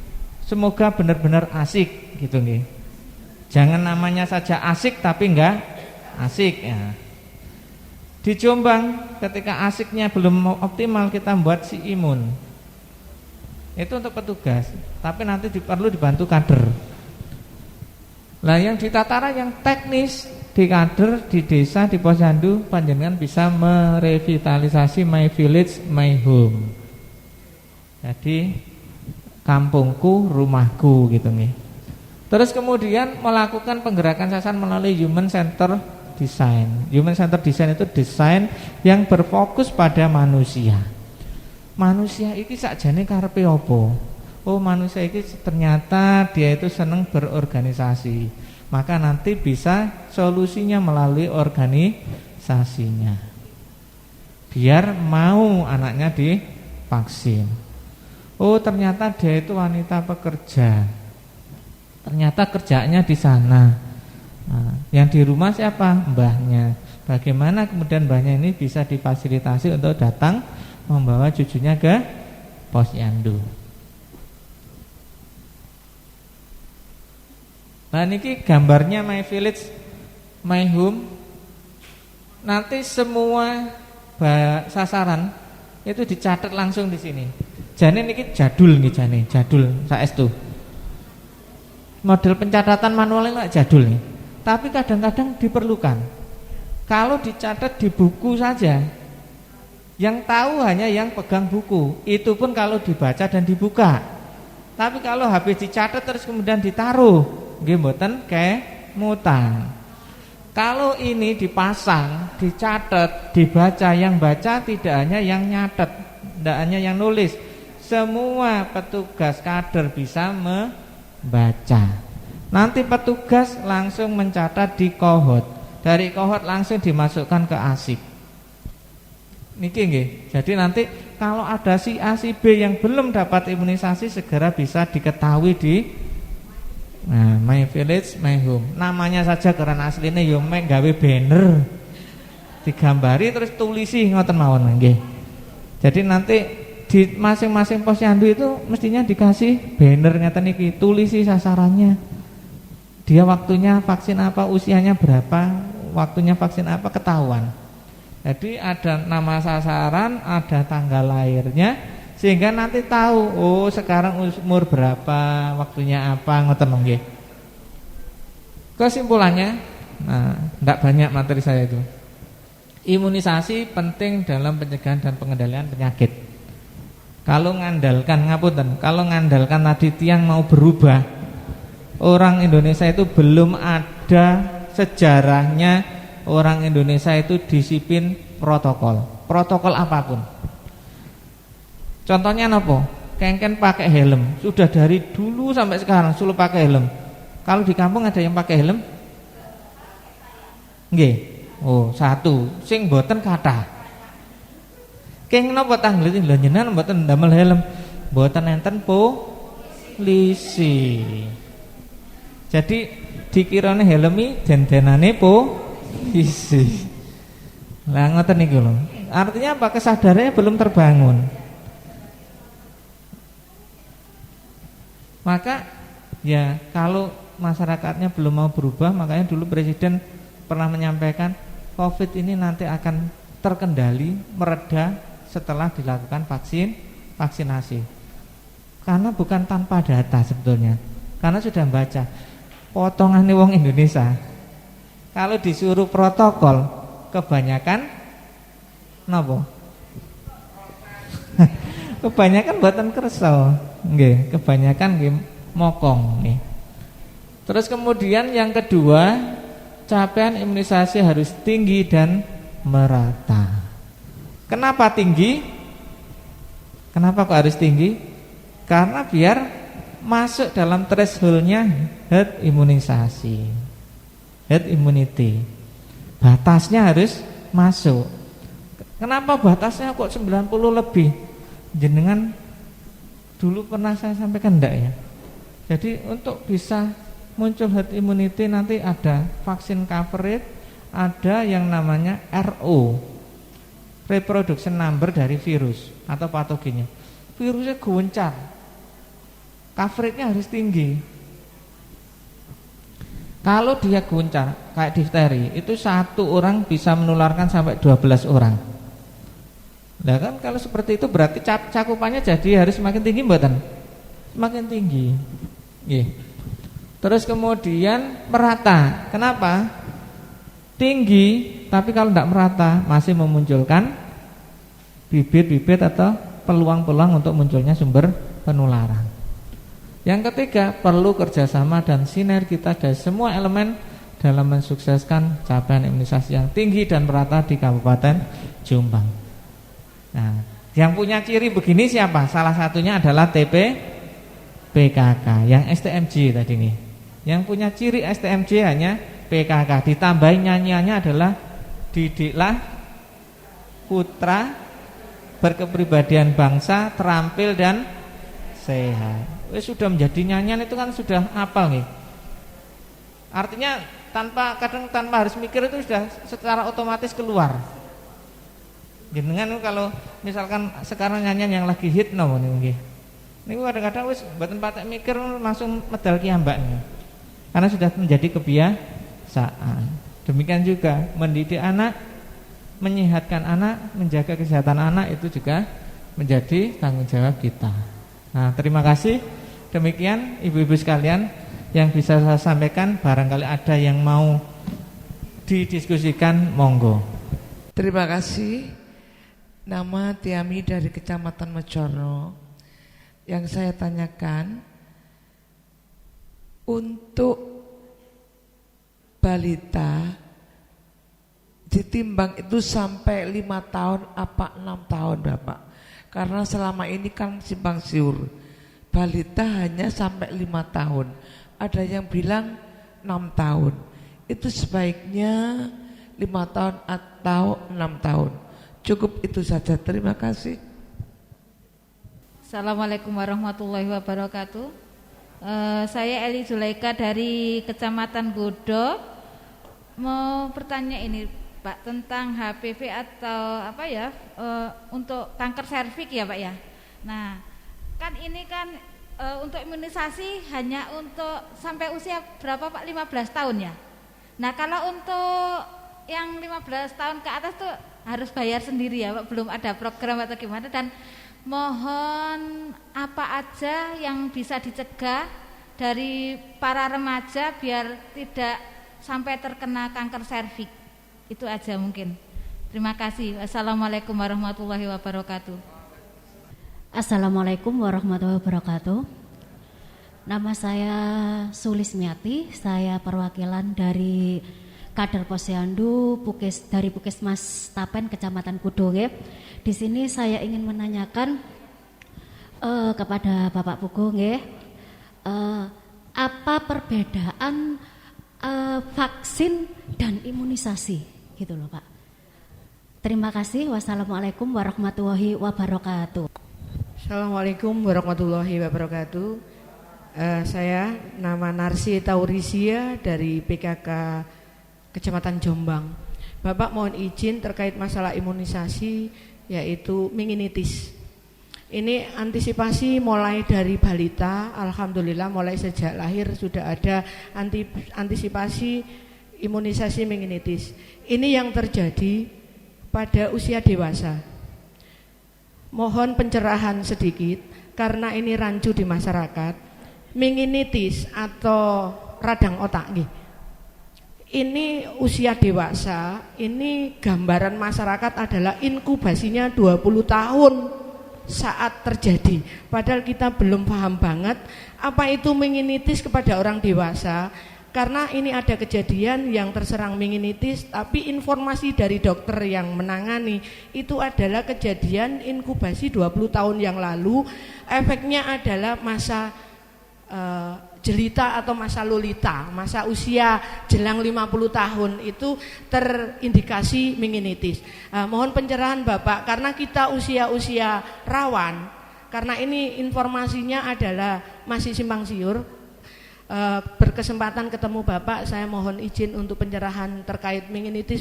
Semoga benar-benar asik gitu nih. Jangan namanya saja asik tapi enggak asik ya. Di Jombang ketika asiknya belum optimal, kita buat si imun. Itu untuk petugas, tapi nanti perlu dibantu kader. Nah, yang di tataran yang teknis di kader, di desa, di posyandu, panjenengan bisa merevitalisasi My Village My Home. Jadi kampungku, rumahku gitu nih. Terus kemudian melakukan penggerakan sasaran melalui human center design. Human center design itu desain yang berfokus pada manusia. Manusia iki sakjane karepe apa? Oh, manusia iki ternyata dia itu senang berorganisasi. Maka nanti bisa solusinya melalui organisasinya. Biar mau anaknya divaksin. Oh, ternyata dia itu wanita pekerja. Ternyata kerjanya di sana. Nah, yang di rumah siapa? Mbahnya. Bagaimana kemudian mbahnya ini bisa difasilitasi untuk datang membawa cucunya ke posyandu. Nah, ini gambarnya My Village My Home. Nanti semua sasaran itu dicatat langsung di sini. Jane niki jadul nih, jadul saestu. Model pencatatan manual ini jadul nih. Tapi kadang-kadang diperlukan. Kalau dicatat di buku saja, yang tahu hanya yang pegang buku. Itu pun kalau dibaca dan dibuka. Tapi kalau habis dicatat terus kemudian ditaruh, nggih mboten kemutan. Kalau ini dipasang, dicatat, dibaca, yang baca tidak hanya yang nyatet, tidak hanya yang nulis. Semua petugas kader bisa membaca. Nanti petugas langsung mencatat di kohot. Dari kohot langsung dimasukkan ke ASIP. Niki nggih. Jadi nanti kalau ada si A si B yang belum dapat imunisasi segera bisa diketahui di My Village My Home. Namanya saja keren, aslinya yo mek gawe banner. Digambari terus tulisi ngoten mawon nggih. Jadi nanti di masing-masing posyandu itu mestinya dikasih banner ngeten iki, tulisi sasarannya. Dia waktunya vaksin apa, usianya berapa, waktunya vaksin apa ketahuan. Jadi ada nama sasaran, ada tanggal lahirnya, sehingga nanti tahu, oh sekarang umur berapa, waktunya apa, ngoten nggih. Kesimpulannya, nah, tidak banyak materi saya itu. Imunisasi penting dalam pencegahan dan pengendalian penyakit. Kalau ngandalkan ngapunten, kalau ngandalkan tadi tiang mau berubah, orang Indonesia itu belum ada sejarahnya. Orang Indonesia itu disiplin protokol apapun. Contohnya apa? Kengken pakai helm. Sudah dari dulu sampai sekarang selalu pakai helm. Kalau di kampung ada yang pakai helm? Nggih. Oh, satu. Sing mboten kathah. Keng napa tangglet lho jenengan mboten ndamel helm? Mboten enten polisi. Jadi dikirane helmi den-denane polisi. Lah ngoten niku lho. Artinya apa? Kesadarannya belum terbangun. Maka ya kalau masyarakatnya belum mau berubah, makanya dulu Presiden pernah menyampaikan COVID ini nanti akan terkendali, mereda setelah dilakukan vaksinasi. Karena bukan tanpa data sebetulnya. Karena sudah baca potongan wong Indonesia. Kalau disuruh protokol, kebanyakan napa? Kebanyakan buatan kerso, nggih, kebanyakan nggih mokong nih. Terus kemudian yang kedua, capaian imunisasi harus tinggi dan merata. Kenapa tinggi? Kenapa kok harus tinggi? Karena biar masuk dalam thresholdnya herd imunisasi, herd immunity. Batasnya harus masuk. Kenapa batasnya kok 90 lebih? Jenengan dulu pernah saya sampaikan enggak ya? Jadi untuk bisa muncul herd immunity nanti ada vaksin coverage, ada yang namanya RO, reproduction number dari virus atau patogennya. Virusnya goncar, coveragenya harus tinggi. Kalau dia goncar kayak difteri, itu satu orang bisa menularkan sampai 12 orang. Nah kan kalau seperti itu berarti cakupannya jadi harus semakin tinggi mboten? Semakin tinggi. Nggih. Terus kemudian merata. Kenapa? Tinggi, tapi kalau tidak merata masih memunculkan bibit-bibit atau peluang-peluang untuk munculnya sumber penularan. Yang ketiga, perlu kerjasama dan sinergitas dari semua elemen dalam mensukseskan capaian imunisasi yang tinggi dan merata di Kabupaten Jombang. Nah, yang punya ciri begini siapa? Salah satunya adalah PKK, yang STMJ tadi nih. Yang punya ciri STMJ hanya PKK. Ditambahin nyanyiannya adalah didiklah putra berkepribadian bangsa, terampil dan sehat. Sudah menjadi nyanyian itu kan sudah hafal nih. Artinya kadang tanpa harus mikir itu sudah secara otomatis keluar. Jenengan kalau misalkan sekarang nyanyian yang lagi hit no nggih. Niku kadang-kadang wis mboten patek mikir langsung medal kiambak nih. Karena sudah menjadi kebiasaan. Demikian juga mendidik anak, menyehatkan anak, menjaga kesehatan anak itu juga menjadi tanggung jawab kita. Nah, terima kasih. Demikian ibu-ibu sekalian yang bisa saya sampaikan. Barangkali ada yang mau didiskusikan, monggo. Terima kasih. Nama Tiami dari Kecamatan Mejoro. Yang saya tanyakan, untuk balita ditimbang itu sampai 5 tahun apa 6 tahun Bapak? Karena selama ini kan simpang siur, balita hanya sampai 5 tahun. Ada yang bilang 6 tahun. Itu sebaiknya 5 tahun atau 6 tahun. Cukup itu saja, terima kasih. Assalamualaikum warahmatullahi wabarakatuh. Saya Eli Zulaika dari Kecamatan Godo. Mau bertanya ini Pak tentang HPV atau apa ya, untuk kanker serviks ya Pak ya. Nah kan ini kan untuk imunisasi hanya untuk sampai usia berapa Pak? 15 tahun ya. Nah kalau untuk yang 15 tahun ke atas tuh harus bayar sendiri ya Pak, belum ada program atau gimana. Dan mohon apa aja yang bisa dicegah dari para remaja biar tidak sampai terkena kanker serviks. Itu aja mungkin. Terima kasih. Wassalamualaikum warahmatullahi wabarakatuh. Assalamualaikum warahmatullahi wabarakatuh. Nama saya Sulismiati, saya perwakilan dari Kader Posyandu dari Puskesmas Tapen Kecamatan Kudoge. Di sini saya ingin menanyakan kepada Bapak Pugo, apa perbedaan vaksin dan imunisasi, gitu loh Pak. Terima kasih. Wassalamualaikum warahmatullahi wabarakatuh. Assalamualaikum warahmatullahi wabarakatuh. Saya nama Narsi Taurisia dari PKK Kecamatan Jombang. Bapak mohon izin terkait masalah imunisasi, yaitu meningitis. Ini antisipasi mulai dari balita, alhamdulillah mulai sejak lahir sudah ada antisipasi imunisasi meningitis. Ini yang terjadi pada usia dewasa. Mohon pencerahan sedikit karena ini rancu di masyarakat. Meningitis atau radang otak ini usia dewasa, ini gambaran masyarakat adalah inkubasinya 20 tahun saat terjadi. Padahal kita belum paham banget apa itu meningitis kepada orang dewasa. Karena ini ada kejadian yang terserang meningitis, tapi informasi dari dokter yang menangani itu adalah kejadian inkubasi 20 tahun yang lalu. Efeknya adalah masa jelita atau masa lolita, masa usia jelang 50 tahun itu terindikasi meningitis. Mohon pencerahan Bapak karena kita usia-usia rawan, karena ini informasinya adalah masih simpang siur. Berkesempatan ketemu Bapak, saya mohon izin untuk pencerahan terkait meningitis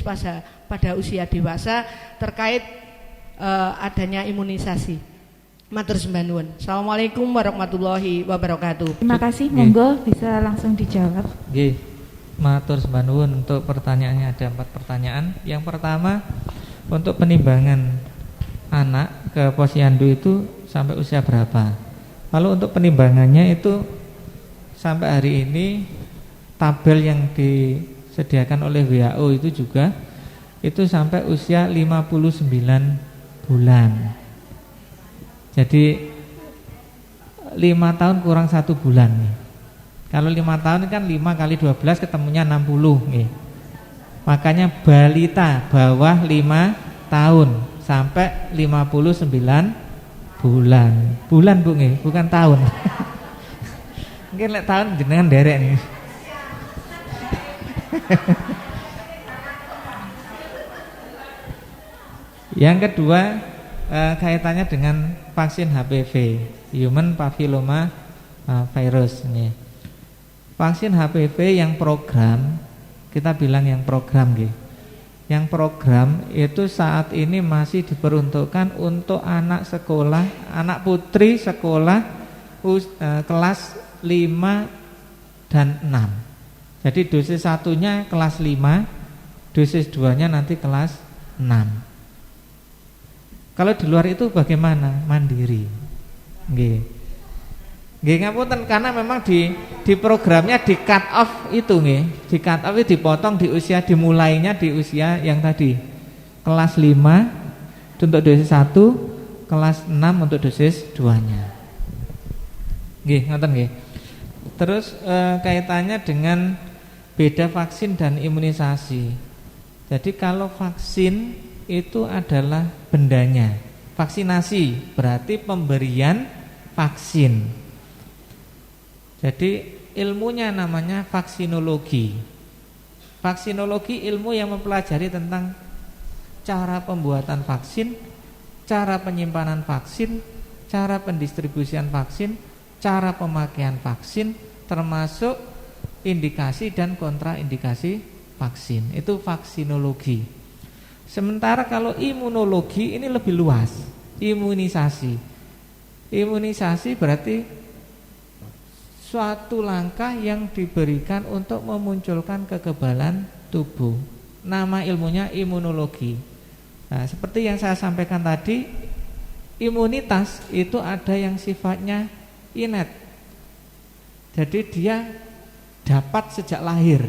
pada usia dewasa terkait adanya imunisasi. Matur sembah nuwun. Assalamualaikum warahmatullahi wabarakatuh. Terima kasih, monggo bisa langsung dijawab. Nggih. Matur sembah nuwun. Untuk pertanyaannya ada 4 pertanyaan. Yang pertama, untuk penimbangan anak ke posyandu itu sampai usia berapa? Kalau untuk penimbangannya itu sampai hari ini tabel yang disediakan oleh WHO itu juga itu sampai usia 59 bulan. Jadi 5 tahun kurang 1 bulan nih. Kalau 5 tahun kan 5 kali 12 ketemunya 60 nih. Makanya balita bawah 5 tahun sampai 59 bulan. Bulan Bu nih, bukan tahun. Mungkin lek tahun jenengan derek nih. Yang kedua kaitannya dengan vaksin HPV, Human Papilloma Virus nih. Vaksin HPV yang program, kita bilang yang program gitu. Yang program itu saat ini masih diperuntukkan untuk anak sekolah, anak putri sekolah kelas 5 dan 6. Jadi dosis 1-nya kelas 5, dosis 2-nya nanti kelas 6. Kalau di luar itu bagaimana? Mandiri. Nggih. Nggih ngapunten, karena memang di programnya di cut off itu nggih. Di cut off itu dipotong di usia, dimulainya di usia yang tadi. Kelas 5 untuk dosis 1, kelas 6 untuk dosis 2-nya. Nggih, ngoten nggih. Terus kaitannya dengan beda vaksin dan imunisasi. Jadi kalau vaksin itu adalah bendanya. Vaksinasi berarti pemberian vaksin. Jadi ilmunya namanya vaksinologi. Vaksinologi ilmu yang mempelajari tentang cara pembuatan vaksin, cara penyimpanan vaksin, cara pendistribusian vaksin, cara pemakaian vaksin, termasuk indikasi dan kontraindikasi vaksin. Itu vaksinologi. Sementara kalau imunologi ini lebih luas. Imunisasi. Imunisasi berarti suatu langkah yang diberikan untuk memunculkan kekebalan tubuh. Nama ilmunya imunologi. Nah, seperti yang saya sampaikan tadi, imunitas itu ada yang sifatnya innate. Jadi dia dapat sejak lahir,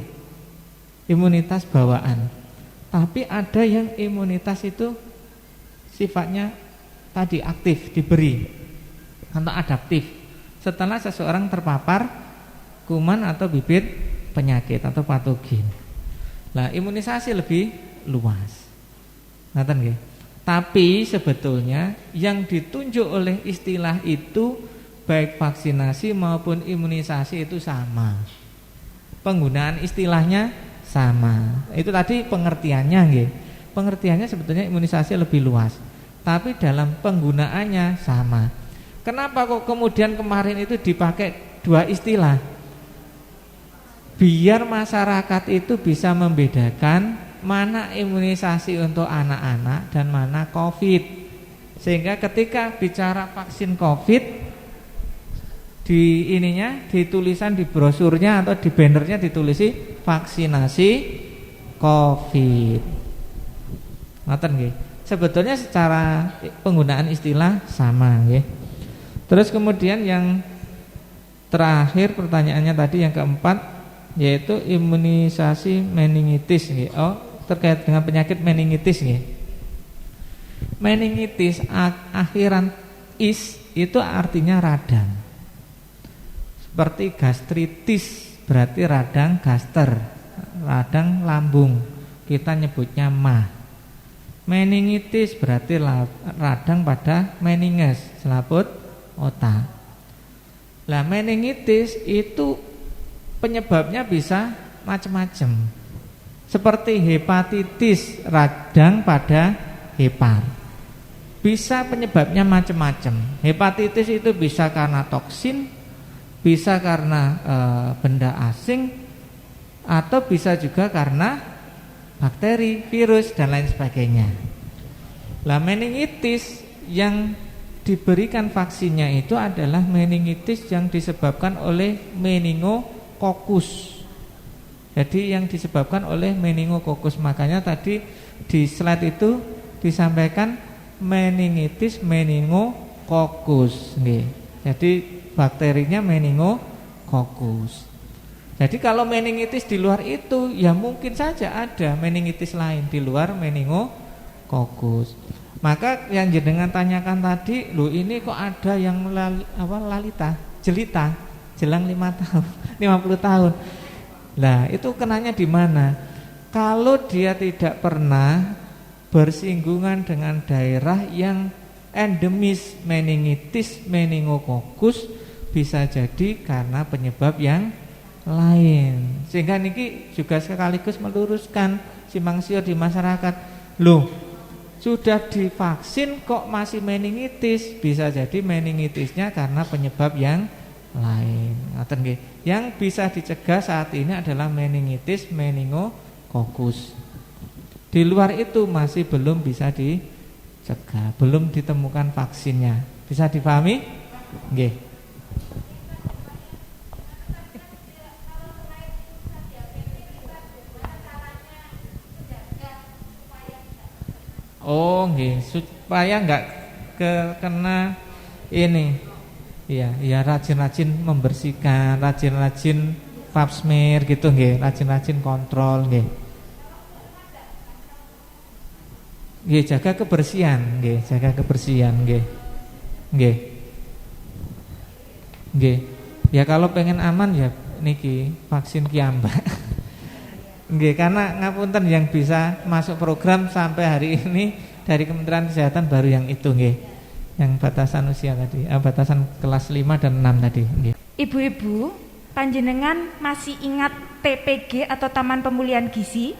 imunitas bawaan. Tapi ada yang imunitas itu sifatnya tadi aktif, diberi, atau adaptif setelah seseorang terpapar kuman atau bibit penyakit atau patogen. Nah, imunisasi lebih luas. Ngaten nggih. Tapi sebetulnya yang ditunjuk oleh istilah itu baik vaksinasi maupun imunisasi itu sama. Penggunaan istilahnya sama. Itu tadi pengertiannya nggih. Pengertiannya sebetulnya imunisasi lebih luas. Tapi dalam penggunaannya sama. Kenapa kok kemudian kemarin itu dipakai dua istilah? Biar masyarakat itu bisa membedakan mana imunisasi untuk anak-anak dan mana COVID. Sehingga ketika bicara vaksin COVID, di ininya, di tulisan di brosurnya atau di bannernya ditulisi vaksinasi COVID. Ngoten nggih. Sebetulnya secara penggunaan istilah sama nggih. Terus kemudian yang terakhir pertanyaannya tadi yang keempat, yaitu imunisasi meningitis nggih. Oh, terkait dengan penyakit meningitis nggih. Meningitis akhiran is itu artinya radang. Seperti gastritis berarti radang gaster, radang lambung. Kita nyebutnya mah. Meningitis berarti radang pada meninges, selaput otak. Lah meningitis itu penyebabnya bisa macam-macam. Seperti hepatitis, radang pada hepar. Bisa penyebabnya macam-macam. Hepatitis itu bisa karena toksin, bisa karena benda asing, atau bisa juga karena bakteri, virus dan lain sebagainya. Lah meningitis yang diberikan vaksinnya itu adalah meningitis yang disebabkan oleh meningokokus. Jadi yang disebabkan oleh meningokokus. Makanya tadi di slide itu disampaikan meningitis meningokokus. Jadi bakterinya meningokokus. Jadi kalau meningitis di luar itu, ya mungkin saja ada meningitis lain di luar meningokokus. Maka yang jenengan tanyakan tadi, loh ini kok ada yang lalita, jelita, jelang 5 tahun, 50 tahun. Nah, itu kenanya di mana? Kalau dia tidak pernah bersinggungan dengan daerah yang endemis meningitis meningokokus, bisa jadi karena penyebab yang lain. Sehingga niki juga sekaligus meluruskan simpang siur di masyarakat. Loh, sudah divaksin kok masih meningitis, bisa jadi meningitisnya karena penyebab yang lain. Yang bisa dicegah saat ini adalah meningitis meningokokus. Di luar itu masih belum bisa dicegah, belum ditemukan vaksinnya. Bisa dipahami? Nggih. Oh nggih, supaya enggak kena ini Iya, rajin-rajin membersihkan, rajin-rajin pap smear gitu nggih, rajin-rajin kontrol nggih. Nggih, jaga kebersihan nggih, nggih. Nggih. Nggih. Ya kalau pengen aman ya niki vaksin kiambak. Nggih, karena ngapunten yang bisa masuk program sampai hari ini dari Kementerian Kesehatan baru yang itu nggih. Yang batasan usia tadi, batasan kelas 5 dan 6 tadi nggih. Ibu-ibu, panjenengan masih ingat TPG atau Taman Pemulihan Gizi?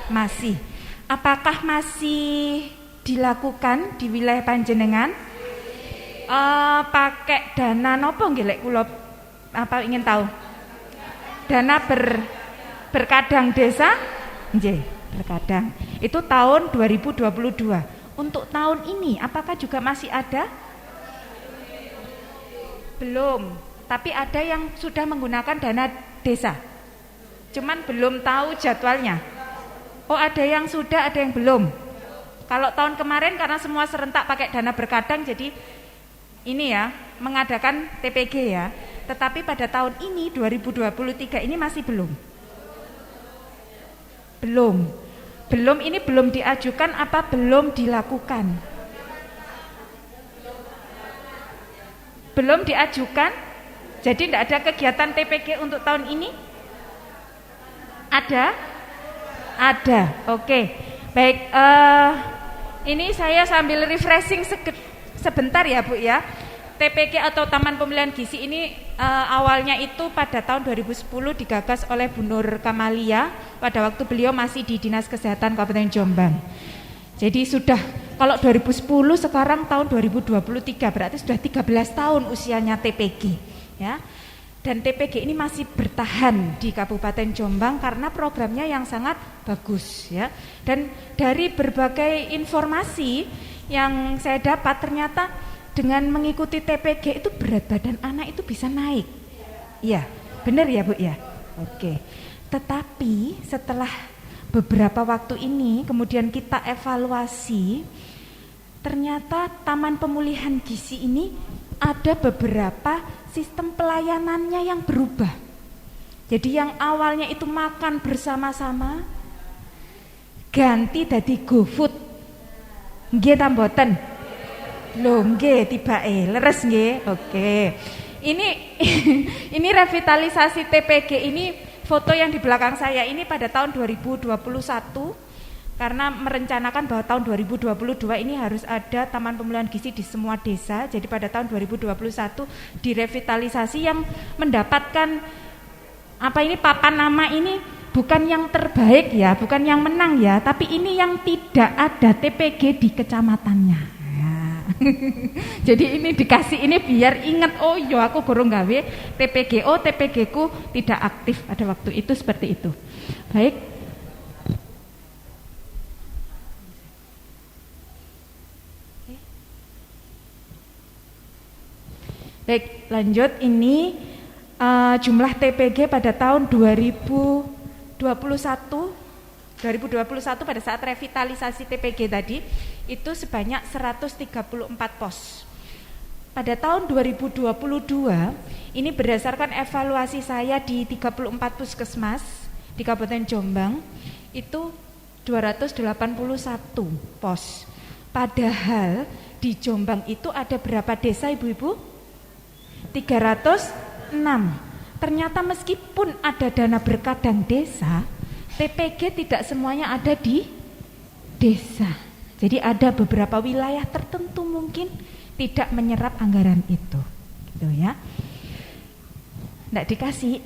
Masih. Apakah masih dilakukan di wilayah panjenengan? Pakai dana nopo nggih lek kula apa ingin tahu? Dana berkadang desa? Nggih, berkadang. Itu tahun 2022. Untuk tahun ini apakah juga masih ada? Belum. Tapi ada yang sudah menggunakan dana desa. Cuman belum tahu jadwalnya. Oh, ada yang sudah, ada yang belum. Kalau tahun kemarin karena semua serentak pakai dana berkadang, jadi ini ya, mengadakan TPG ya. Tetapi pada tahun ini 2023 ini masih belum. Belum ini belum diajukan apa belum dilakukan? Belum diajukan. Jadi tidak ada kegiatan TPG untuk tahun ini? Ada. Oke. Baik, ini saya sambil refreshing sebentar ya Bu ya. TPG atau Taman Pemulihan Gizi ini awalnya itu pada tahun 2010 digagas oleh Bu Nur Kamalia pada waktu beliau masih di Dinas Kesehatan Kabupaten Jombang. Jadi sudah, kalau 2010 sekarang tahun 2023 berarti sudah 13 tahun usianya TPG ya. Dan TPG ini masih bertahan di Kabupaten Jombang karena programnya yang sangat bagus ya. Dan dari berbagai informasi yang saya dapat ternyata dengan mengikuti TPG itu berat badan anak itu bisa naik. Iya, benar ya Bu ya? Oke. Tetapi setelah beberapa waktu ini kemudian kita evaluasi, ternyata Taman Pemulihan Gizi ini ada beberapa sistem pelayanannya yang berubah. Jadi yang awalnya itu makan bersama-sama ganti dadi GoFood. Nggih ta mboten? Lho nggih tibake leres nggih. Oke. Ini revitalisasi TPG ini foto yang di belakang saya ini pada tahun 2021 karena merencanakan bahwa tahun 2022 ini harus ada Taman Pemulihan Gizi di semua desa. Jadi pada tahun 2021 direvitalisasi yang mendapatkan papan nama ini bukan yang terbaik ya, bukan yang menang ya, tapi ini yang tidak ada TPG di kecamatannya. Jadi ini dikasih ini biar ingat, oh yo aku gorong gawe TPG, oh TPG ku tidak aktif pada waktu itu, seperti itu. Baik. Baik, lanjut ini jumlah TPG pada tahun 2021 pada saat revitalisasi TPG tadi itu sebanyak 134 pos. Pada tahun 2022 ini berdasarkan evaluasi saya di 34 puskesmas di Kabupaten Jombang itu 281 pos. Padahal di Jombang itu ada berapa desa Ibu-ibu? 306. Ternyata meskipun ada dana berkadang desa, TPG tidak semuanya ada di desa. Jadi ada beberapa wilayah tertentu mungkin tidak menyerap anggaran itu, gitu ya. Nggak dikasih.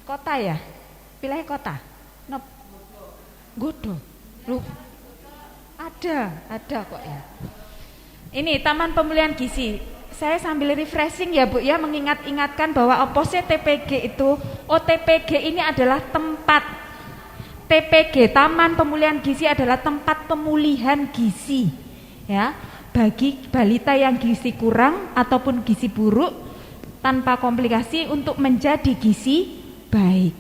Kota ya, wilayah kota. Nop. Godo. Lu. Ada kok ya. Ini Taman Pemulihan Gizi. Saya sambil refreshing ya Bu ya, mengingat-ingatkan bahwa opose TPG itu, TPG ini adalah tempat TPG, Taman Pemulihan Gizi adalah tempat pemulihan gizi ya, bagi balita yang gizi kurang ataupun gizi buruk tanpa komplikasi untuk menjadi gizi baik.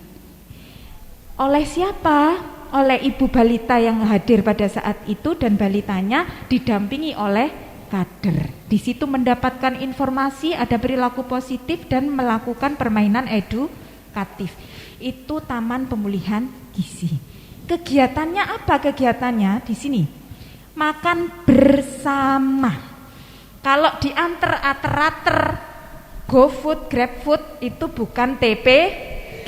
Oleh siapa? Oleh ibu balita yang hadir pada saat itu dan balitanya didampingi oleh kader. Di situ mendapatkan informasi, ada perilaku positif dan melakukan permainan edukatif. Itu Taman Pemulihan Gizi. Kegiatannya apa? Kegiatannya di sini makan bersama. Kalau diantar ater-ater, GoFood, GrabFood itu bukan TPG.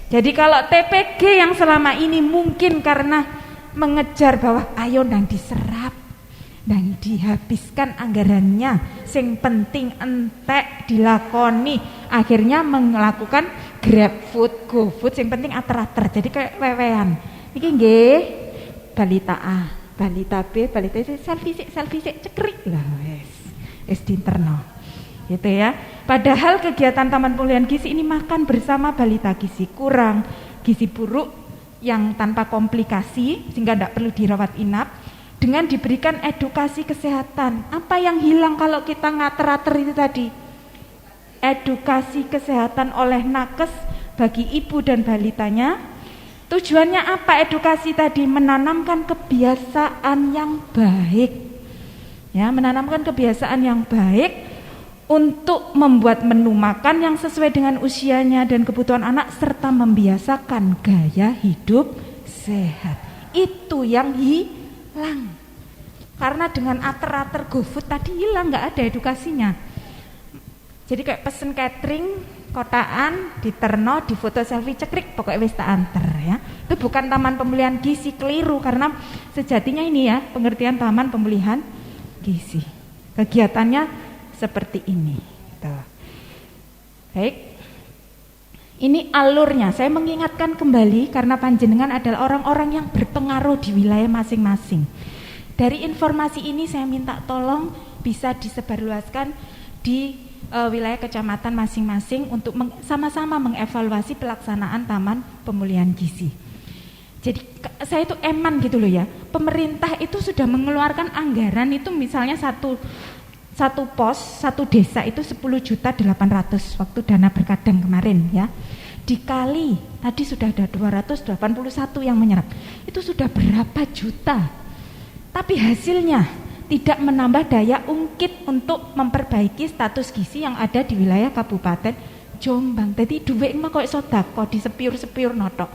Jadi kalau TPG yang selama ini mungkin karena mengejar bahwa ayo nang diserap dan dihabiskan anggarannya, sing penting entek dilakoni, akhirnya melakukan GrabFood, GoFood, sing penting ater-ater. Jadi kayak wewean. Iki nggih balita A, balita B, balita C, selfie sik cekrik lah wis dinterno. Gitu ya. Padahal kegiatan Taman Pemulihan Gizi ini makan bersama balita gizi kurang, gizi buruk yang tanpa komplikasi sehingga tidak perlu dirawat inap, dengan diberikan edukasi kesehatan. Apa yang hilang kalau kita ngater-ater itu tadi? Edukasi kesehatan oleh nakes bagi ibu dan balitanya. Tujuannya apa edukasi tadi? Menanamkan kebiasaan yang baik. Ya, menanamkan kebiasaan yang baik untuk membuat menu makan yang sesuai dengan usianya dan kebutuhan anak, serta membiasakan gaya hidup sehat. Itu yang hilang. Karena dengan ater-ater GoFood tadi hilang, nggak ada edukasinya. Jadi kayak pesen catering, kotaan, diterno, di foto selfie cekrik, pokoknya wis tak anter ya. Itu bukan Taman Pemulihan Gizi, keliru, karena sejatinya ini ya pengertian Taman Pemulihan Gizi. Kegiatannya seperti ini. Tuh. Baik. Ini alurnya. Saya mengingatkan kembali karena panjenengan adalah orang-orang yang berpengaruh di wilayah masing-masing. Dari informasi ini saya minta tolong bisa disebarluaskan di wilayah kecamatan masing-masing untuk sama-sama mengevaluasi pelaksanaan Taman Pemulihan Gizi. Jadi saya itu eman gitu loh ya. Pemerintah itu sudah mengeluarkan anggaran itu misalnya satu pos, satu desa itu 10.800.000 waktu dana berkadang kemarin ya. Dikali tadi sudah ada 281 yang menyerap. Itu sudah berapa juta. Tapi hasilnya tidak menambah daya ungkit untuk memperbaiki status gizi yang ada di wilayah Kabupaten Jombang. Jadi duit mah kok sedekah disepiur-sepiur notok.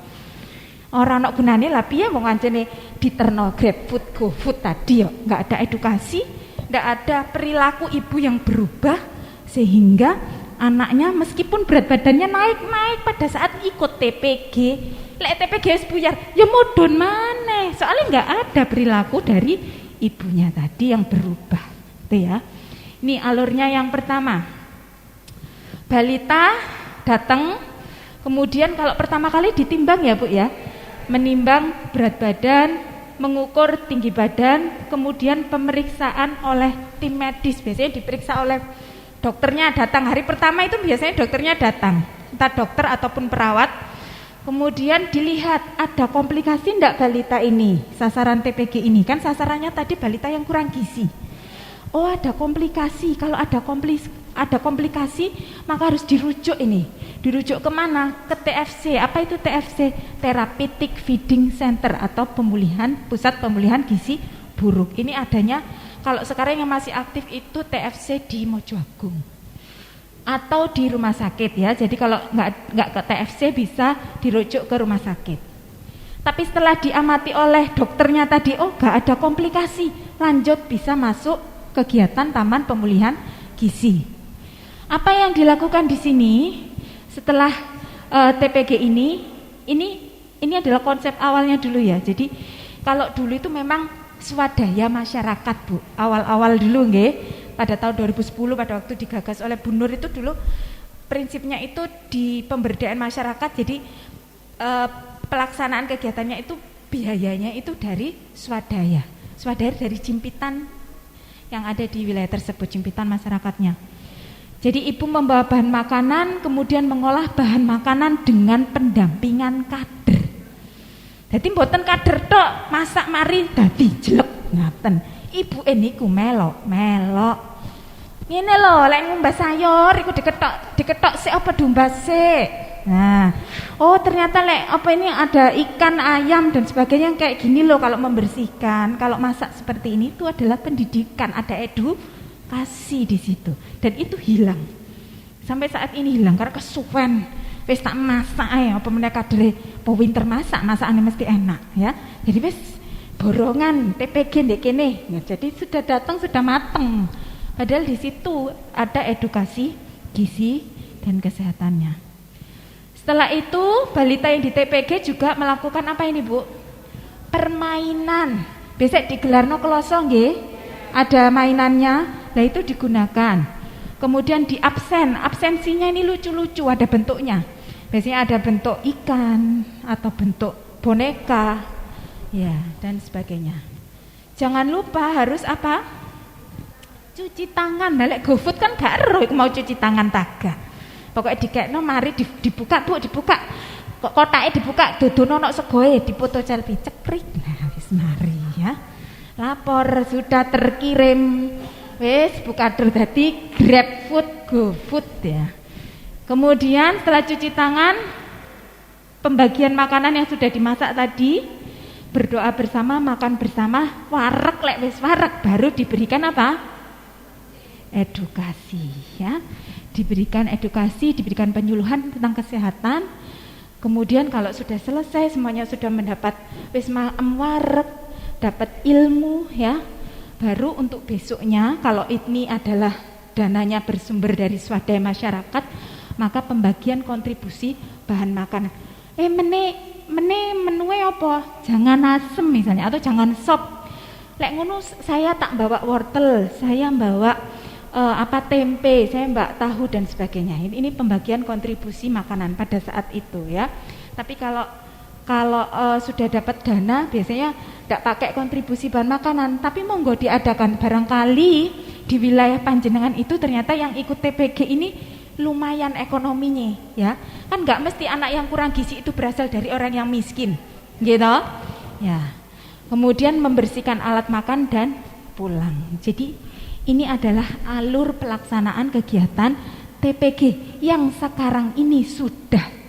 Ora ana gunane lah piye wong ancene diterno GrabFood, GoFood tadi yo, enggak ada edukasi. Tidak ada perilaku ibu yang berubah sehingga anaknya meskipun berat badannya naik pada saat ikut TPG, lek TPG wis buyar, ya mudun maneh. Soalnya nggak ada perilaku dari ibunya tadi yang berubah, itu ya. Ini alurnya yang pertama. Balita datang, kemudian kalau pertama kali ditimbang ya Bu ya, menimbang berat badan, mengukur tinggi badan, kemudian pemeriksaan oleh tim medis. Biasanya diperiksa oleh dokternya datang. Hari pertama itu biasanya dokternya datang, entah dokter ataupun perawat. Kemudian dilihat ada komplikasi enggak balita ini, sasaran TPG ini. Kan sasarannya tadi balita yang kurang gizi. Oh ada komplikasi, kalau ada komplikasi maka harus dirujuk ini. Dirujuk kemana? Ke TFC. Apa itu TFC? Therapeutic Feeding Center atau pusat pemulihan gizi buruk. Ini adanya kalau sekarang yang masih aktif itu TFC di Mojo Agung atau di rumah sakit ya. Jadi kalau nggak ke TFC bisa dirujuk ke rumah sakit. Tapi setelah diamati oleh dokternya tadi, oh nggak ada komplikasi, lanjut bisa masuk kegiatan Taman Pemulihan Gizi. Apa yang dilakukan di sini setelah TPG ini adalah konsep awalnya dulu ya. Jadi kalau dulu itu memang swadaya masyarakat Bu. Awal-awal dulu nggih, pada tahun 2010 pada waktu digagas oleh Bu Nur itu dulu prinsipnya itu di pemberdayaan masyarakat. Jadi pelaksanaan kegiatannya itu biayanya itu dari swadaya. Swadaya dari jimpitan yang ada di wilayah tersebut, jimpitan masyarakatnya. Jadi ibu membawa bahan makanan, kemudian mengolah bahan makanan dengan pendampingan kader. Jadi mboten kader tok, masak mari dadi jelek ngaten. Ibu niku melok. Ngene lho, lek ngumbah sayur iku diketok sik apa dumbas sik. Nah, oh ternyata ini ada ikan, ayam dan sebagainya kayak gini loh kalau membersihkan, kalau masak seperti ini itu adalah pendidikan, ada edukasi di situ dan itu hilang. Sampai saat ini hilang karena kesuwen. Wis tak masak ae apa meneh kadere pinter masakane mesti enak ya. Jadi wis borongan TPG ndek kene. Ya, jadi sudah datang sudah mateng. Padahal di situ ada edukasi gizi dan kesehatannya. Setelah itu balita yang di TPG juga melakukan apa ini Bu? Permainan. Biasa digelarno kloso nggih. Ada mainannya, nah itu digunakan. Kemudian di absensinya ini lucu-lucu, ada bentuknya. Biasanya ada bentuk ikan atau bentuk boneka, ya dan sebagainya. Jangan lupa harus apa? Cuci tangan. Nah lek GoFood kan gak ero mau cuci tangan taga. Pokoknya dikekno mari dibuka Bu, dibuka. Kok kotake dibuka dodono ono segoe dipoto selfie cekrik. Nah wis mari ya. Lapor sudah terkirim. Wis buka dadi GrabFood, GoFood ya. Kemudian setelah cuci tangan, pembagian makanan yang sudah dimasak tadi, berdoa bersama, makan bersama, wareg lek wis wareg baru diberikan apa? Edukasi ya. Diberikan edukasi, diberikan penyuluhan tentang kesehatan. Kemudian kalau sudah selesai semuanya sudah mendapat wis wareg, dapat ilmu ya. Baru untuk besoknya kalau ini adalah dananya bersumber dari swadaya masyarakat, maka pembagian kontribusi bahan makanan. Menue apa? Jangan asem misalnya atau jangan sop. Lek ngono saya tak bawa wortel, saya bawa tempe, saya mbak tahu dan sebagainya. Ini pembagian kontribusi makanan pada saat itu ya. Tapi kalau sudah dapat dana biasanya tidak pakai kontribusi bahan makanan, tapi monggo diadakan. Barangkali di wilayah panjenengan itu ternyata yang ikut TPG ini lumayan ekonominya ya. Kan nggak mesti anak yang kurang gizi itu berasal dari orang yang miskin gitu ya. Kemudian membersihkan alat makan dan pulang. Jadi ini adalah alur pelaksanaan kegiatan TPG yang sekarang ini sudah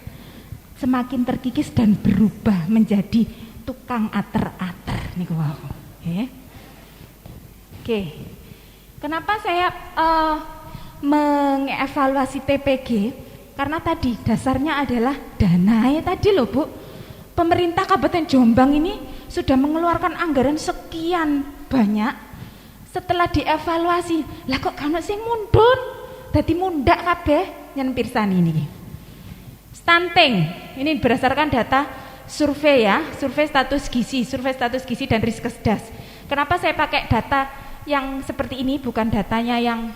semakin terkikis dan berubah menjadi tukang ater-ater niku wow. Oke. Kenapa saya mengevaluasi TPG? Karena tadi dasarnya adalah dana ya tadi loh Bu. Pemerintah Kabupaten Jombang ini sudah mengeluarkan anggaran sekian banyak. Setelah dievaluasi, lah kok kana sing mundun, dadi mundak kabeh yen pirsani niki. Stunting, ini berdasarkan data survei ya, survei status gizi dan Riskesdas. Kenapa saya pakai data yang seperti ini bukan datanya yang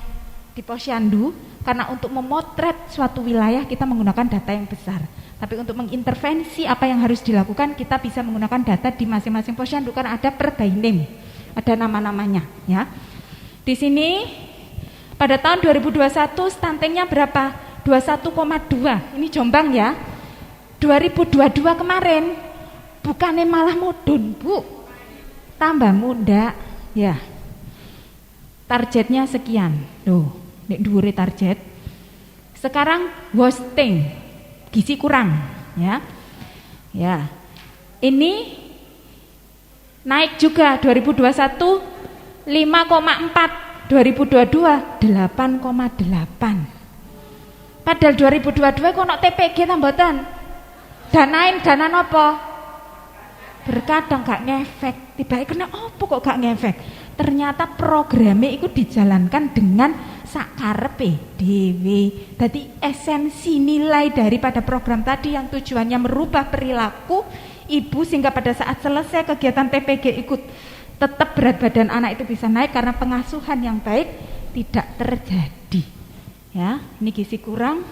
di Posyandu? Karena untuk memotret suatu wilayah kita menggunakan data yang besar. Tapi untuk mengintervensi apa yang harus dilakukan kita bisa menggunakan data di masing-masing Posyandu karena ada per by name. Ada nama-namanya ya. Di sini pada tahun 2021 stuntingnya berapa? 21,2. Ini Jombang ya. 2022 kemarin bukannya malah mudun, Bu. Tambah muda ya. Targetnya sekian. Loh, nek dhuwure target. Sekarang wasting, gizi kurang ya. Ya. Ini naik juga 2021 5,4, 2022 8,8. Padahal 2022 kok ono TPG ta mboten? Dana napa? Berkadang gak ngefek. Tiba kena opo kok gak ngefek? Ternyata programnya itu dijalankan dengan sakarepe dhewe. Dadi esensi nilai daripada program tadi yang tujuannya merubah perilaku ibu sehingga pada saat selesai kegiatan TPG ikut tetap berat badan anak itu bisa naik karena pengasuhan yang baik tidak terjadi ya. Ini gizi kurang,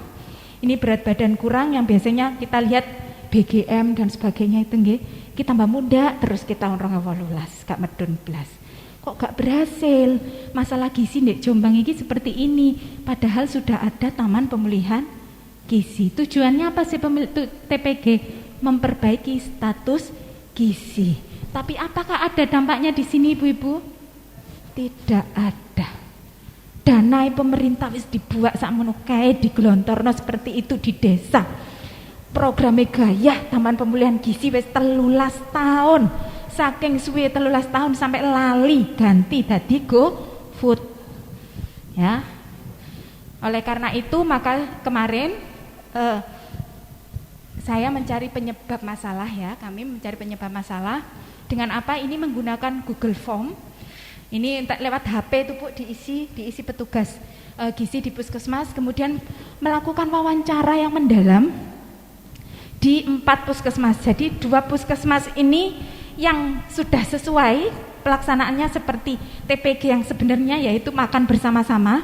ini berat badan kurang yang biasanya kita lihat BGM dan sebagainya itu nggih, kita tambah muda terus kita orang 18 gak medun blas. Kok gak berhasil? Masalah gizi di Jombang ini seperti ini padahal sudah ada taman pemulihan gizi. Tujuannya apa sih TPG? Memperbaiki status gizi. Tapi apakah ada dampaknya di sini Ibu-ibu? Tidak ada. Dana pemerintah wis dibuat sakmono kae diglontorno seperti itu di desa. programe gayah Taman Pemulihan Gizi wis 13 tahun. Saking suwe 13 tahun sampai lali ganti dadi GoFood. Ya. Oleh karena itu maka kemarin saya mencari penyebab masalah ya. Kami mencari penyebab masalah dengan apa? Ini menggunakan Google Form. Ini lewat HP itu Bu diisi petugas gizi di puskesmas, kemudian melakukan wawancara yang mendalam di 4 puskesmas. Jadi 2 puskesmas ini yang sudah sesuai pelaksanaannya seperti TPG yang sebenarnya, yaitu makan bersama-sama.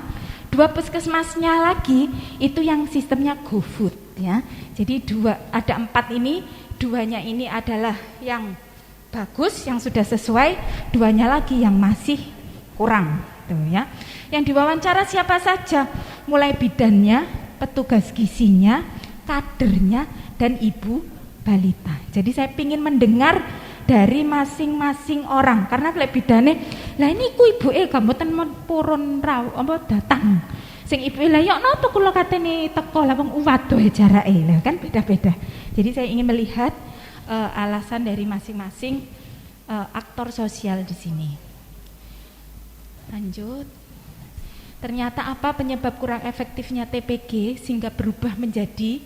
2 puskesmasnya lagi itu yang sistemnya GoFood ya. Jadi ada 4 ini, 2-nya ini adalah yang bagus, yang sudah sesuai, 2-nya lagi yang masih kurang tuh ya. Yang diwawancara siapa saja, mulai bidannya, petugas gizinya, kadernya, dan ibu balita. Jadi saya ingin mendengar dari masing-masing orang, karena lek bidane lah ini ku ibuke gamboten purun datang. Sing ibuke lah yo napa kula katene teko lah wong waduh jarake lah kan beda-beda. Jadi saya ingin melihat alasan dari masing-masing aktor sosial di sini. Lanjut. Ternyata apa penyebab kurang efektifnya TPG sehingga berubah menjadi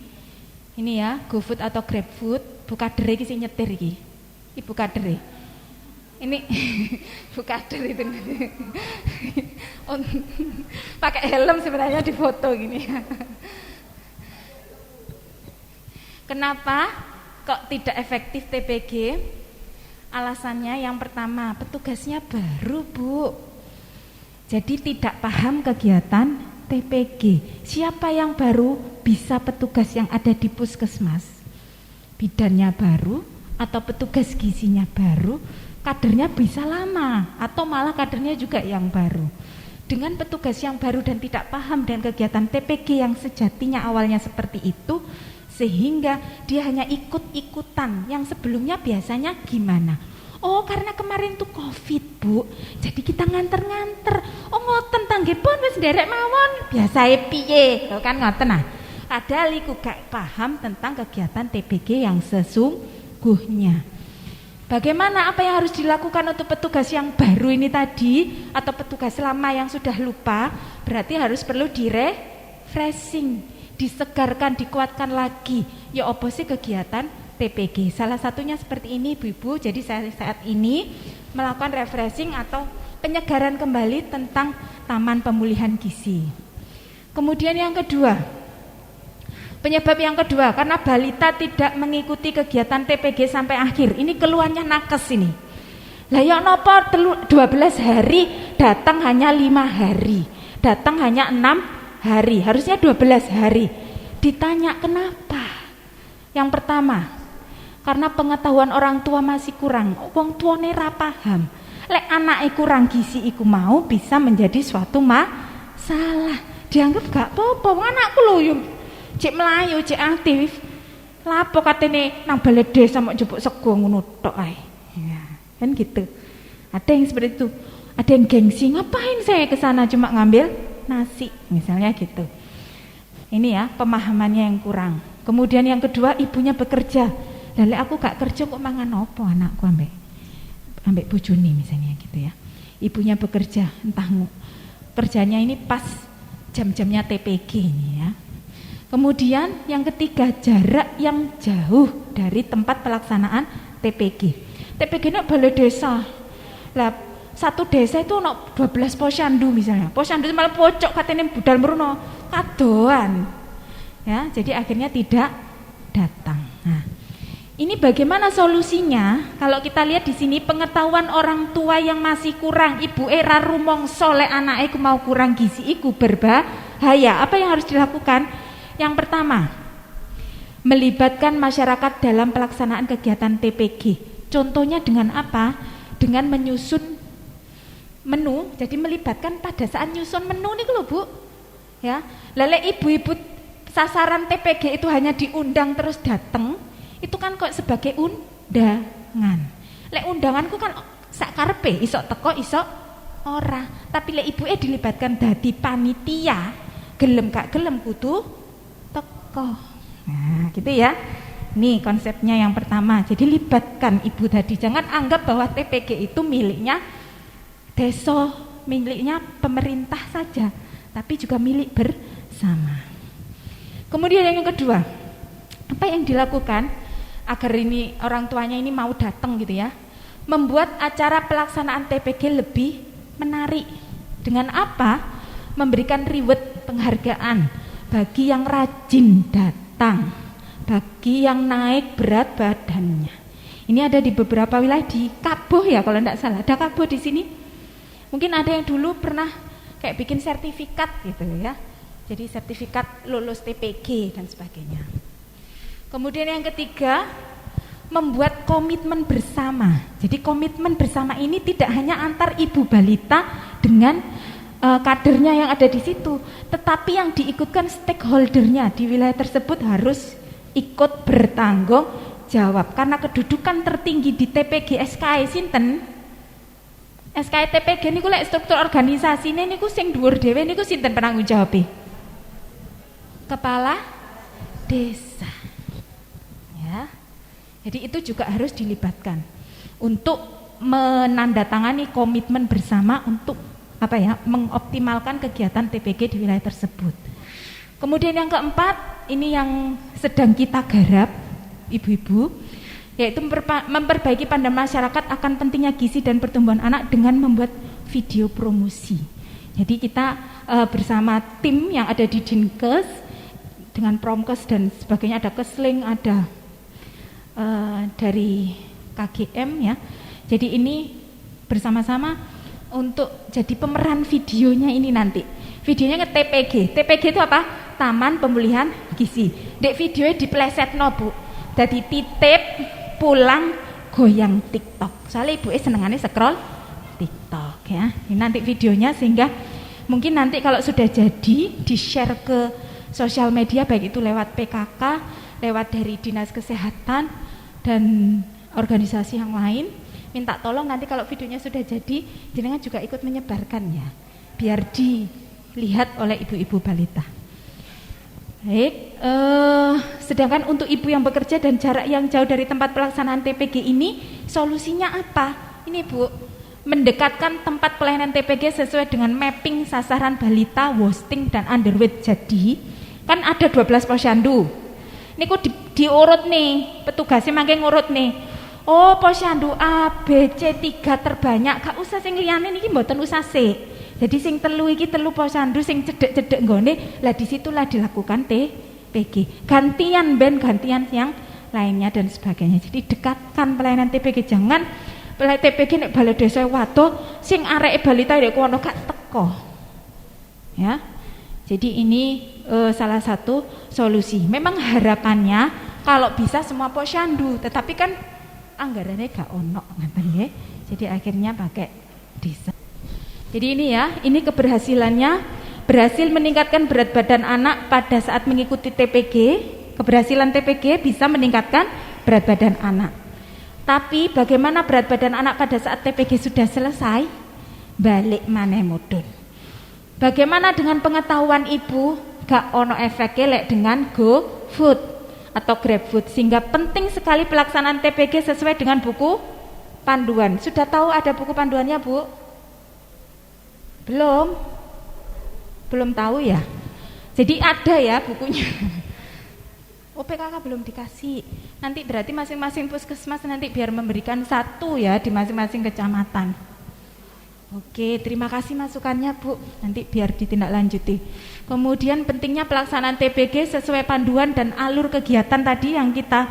ini ya, GoFood atau GrabFood? Bu Kader iki sing nyetir iki. Ibu Kader. Ini Bu Kader itu. Pakai helm sebenarnya di foto gini. Kenapa kok tidak efektif TPG? Alasannya yang pertama, petugasnya baru, Bu. Jadi tidak paham kegiatan TPG. Siapa yang baru? Bisa petugas yang ada di puskesmas. Bidannya baru atau petugas gizinya baru, kadernya bisa lama atau malah kadernya juga yang baru. Dengan petugas yang baru dan tidak paham dengan kegiatan TPG yang sejatinya awalnya seperti itu, sehingga dia hanya ikut-ikutan. Yang sebelumnya biasanya gimana? Oh karena kemarin tuh Covid Bu, jadi kita nganter-nganter. Oh ngoten tanggipun wis nderek mawon, biasae piye? Lho kan ngoten nah. Padahal iku gak paham tentang kegiatan TPG yang sesungguhnya. Bagaimana apa yang harus dilakukan untuk petugas yang baru ini tadi atau petugas lama yang sudah lupa? Berarti harus perlu refreshing, disegarkan, dikuatkan lagi. Ya apa sih kegiatan TPG? Salah satunya seperti ini Ibu-ibu. Jadi saya saat ini melakukan refreshing atau penyegaran kembali tentang Taman Pemulihan Gizi. Kemudian yang kedua, penyebab yang kedua, karena balita tidak mengikuti kegiatan TPG sampai akhir. Ini keluhannya nakes ini. Lah ya napa 12 hari, datang hanya 5 hari. Datang hanya 6 hari, harusnya 12 hari. Ditanya kenapa? Yang pertama, karena pengetahuan orang tua masih kurang. Wong tuane ra paham. Lek anake kurang gizi iku mau bisa menjadi suatu masalah. Dianggap gak apa-apa, wong anakku lho yo cek melayu, cek aktif. Lapo katene nang balai desa mau njupuk sego ngono tok ae. Ya, kan gitu. Ada yang seperti itu. Ada yang gengsi, ngapain saya ke sana cuma ngambil nasi, misalnya gitu. Ini ya, pemahamannya yang kurang. Kemudian yang kedua, ibunya bekerja. Lah aku gak kerja kok mangan opo anakku ambek bojone misalnya gitu ya. Ibunya bekerja, entah kerjanya ini pas jam-jamnya TPG ini ya. Kemudian yang ketiga, jarak yang jauh dari tempat pelaksanaan TPG. TPG ini balai desa. Lah satu desa itu ono 12 posyandu misalnya. Posyandu itu malah pojok katanya budal merono kadoan. Ya, jadi akhirnya tidak datang. Nah, ini bagaimana solusinya? Kalau kita lihat di sini pengetahuan orang tua yang masih kurang, ibu era rumongso lek anake ku mau kurang gizi iku berbahaya. Apa yang harus dilakukan? Yang pertama, melibatkan masyarakat dalam pelaksanaan kegiatan TPG. Contohnya dengan apa? Dengan menyusun menu. Jadi melibatkan pada saat nyusun menu nih lho Bu. Ya, lele ibu-ibu sasaran TPG itu hanya diundang terus datang, itu kan kok sebagai undangan. Lek undanganku kan sak karepe, iso teko, iso ora. Tapi lek ibuke dilibatkan dadi panitia, gelem gak gelem kudu teko. Nah, gitu ya. Nih konsepnya yang pertama. Jadi libatkan ibu tadi. Jangan anggap bahwa TPG itu miliknya desa, miliknya pemerintah saja, tapi juga milik bersama. Kemudian yang kedua, apa yang dilakukan agar ini orang tuanya ini mau datang gitu ya? Membuat acara pelaksanaan TPG lebih menarik. Dengan apa? Memberikan reward penghargaan bagi yang rajin datang, bagi yang naik berat badannya. Ini ada di beberapa wilayah di Kabuh ya kalau tidak salah. Ada Kabuh di sini. Mungkin ada yang dulu pernah kayak bikin sertifikat gitu ya. Jadi sertifikat lulus TPG dan sebagainya. Kemudian yang ketiga, membuat komitmen bersama. Jadi komitmen bersama ini tidak hanya antar ibu balita dengan kadernya yang ada di situ, tetapi yang diikutkan stakeholdernya di wilayah tersebut harus ikut bertanggung jawab. Karena kedudukan tertinggi di TPG SKI sinten? SKI TPG niku lek struktur organisasine niku sing dhuwur dhewe niku sinten penanggung jawab? Kepala desa. Ya. Jadi itu juga harus dilibatkan untuk menandatangani komitmen bersama untuk mengoptimalkan kegiatan TPG di wilayah tersebut. Kemudian yang keempat, ini yang sedang kita garap ibu-ibu, yaitu memperbaiki pandangan masyarakat akan pentingnya gizi dan pertumbuhan anak dengan membuat video promosi. Jadi kita bersama tim yang ada di Dinkes dengan Promkes dan sebagainya, ada Kesling, ada dari KGM ya. Jadi ini bersama-sama untuk jadi pemeran videonya ini nanti. Videonya ke TPG. TPG itu apa? Taman Pemulihan Gizi. Dek videonya diplesetno, Bu. Dadi titip pulang goyang TikTok. Soalnya ibu senengannya scroll TikTok ya. Ini nanti videonya sehingga mungkin nanti kalau sudah jadi di-share ke sosial media baik itu lewat PKK, lewat dari Dinas Kesehatan dan organisasi yang lain. Minta tolong nanti kalau videonya sudah jadi, jenengan juga ikut menyebarkannya, biar dilihat oleh ibu-ibu balita. Baik, sedangkan untuk ibu yang bekerja dan jarak yang jauh dari tempat pelaksanaan TPG ini, solusinya apa? Ini Bu, mendekatkan tempat pelayanan TPG sesuai dengan mapping sasaran balita, wasting dan underweight. Jadi, kan ada 12 posyandu. Ini kok diurut nih, petugasnya makin ngurut nih. Oh, posyandu A, B, C 3 terbanyak, gak usah sing liyane niki mboten usah sik. Jadi sing telu iki telu posyandu sing cedek-cedek nggone, lah disitulah dilakukan TPG. Gantian gantian yang lainnya dan sebagainya. Jadi dekatkan pelayanan TPG, jangan pelayanan TPG nek balai desa waduh sing areke balita nek kono gak teko. Ya. Jadi ini salah satu solusi. Memang harapannya kalau bisa semua posyandu, tetapi kan anggarannya gak ono ngaten ya. Jadi akhirnya pakai desa. Jadi ini ya, ini keberhasilannya berhasil meningkatkan berat badan anak pada saat mengikuti TPG. Keberhasilan TPG bisa meningkatkan berat badan anak. Tapi bagaimana berat badan anak pada saat TPG sudah selesai? Balik maneh mudun. Bagaimana dengan pengetahuan ibu? Gak ono efeknya lek dengan GoFood atau GrabFood, sehingga penting sekali pelaksanaan TPG sesuai dengan buku panduan. Sudah tahu ada buku panduannya, Bu? Belum tahu ya? Jadi ada ya bukunya. Oh, PKK belum dikasih. Nanti berarti masing-masing puskesmas nanti biar memberikan satu ya di masing-masing kecamatan. Oke, terima kasih masukannya Bu. Nanti biar ditindaklanjuti. Kemudian pentingnya pelaksanaan TPG sesuai panduan dan alur kegiatan tadi yang kita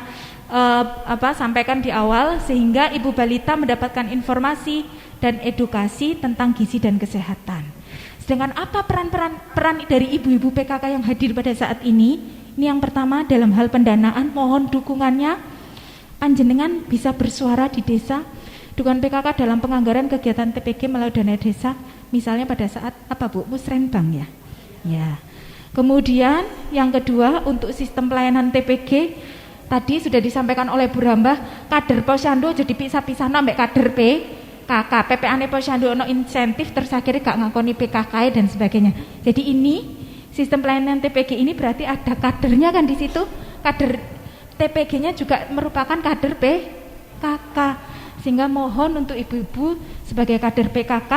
sampaikan di awal, sehingga ibu balita mendapatkan informasi dan edukasi tentang gizi dan kesehatan. Sedangkan apa peran dari ibu-ibu PKK yang hadir pada saat ini? Ini yang pertama, dalam hal pendanaan mohon dukungannya. Panjenengan bisa bersuara di desa. Dukungan PKK dalam penganggaran kegiatan TPG melalui dana desa, misalnya pada saat apa Bu? Musrenbang ya. Ya. Kemudian yang kedua, untuk sistem pelayanan TPG tadi sudah disampaikan oleh Bu Rambah, kader posyandu jadi pisah-pisah nambah kader PKK, PPA-ne posyandu ono insentif terus akhirnya gak ngakoni PKK dan sebagainya. Jadi ini sistem pelayanan TPG ini berarti ada kadernya kan di situ, kader TPG-nya juga merupakan kader PKK. Sehingga mohon untuk ibu-ibu sebagai kader PKK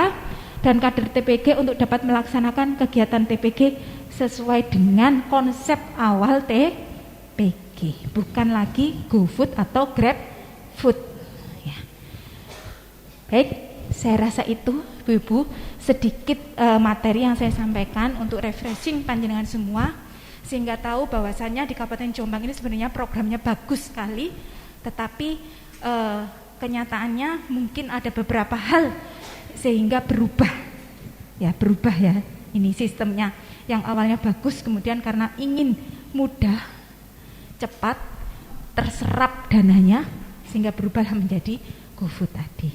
dan kader TPG untuk dapat melaksanakan kegiatan TPG sesuai dengan konsep awal TPG, bukan lagi GoFood atau GrabFood. Ya. Baik, saya rasa itu ibu-ibu sedikit materi yang saya sampaikan untuk refreshing panjenengan semua, sehingga tahu bahwasannya di Kabupaten Jombang ini sebenarnya programnya bagus sekali, tetapi kenyataannya mungkin ada beberapa hal sehingga berubah ya ini sistemnya yang awalnya bagus, kemudian karena ingin mudah, cepat, terserap dananya sehingga berubah menjadi GoFood tadi.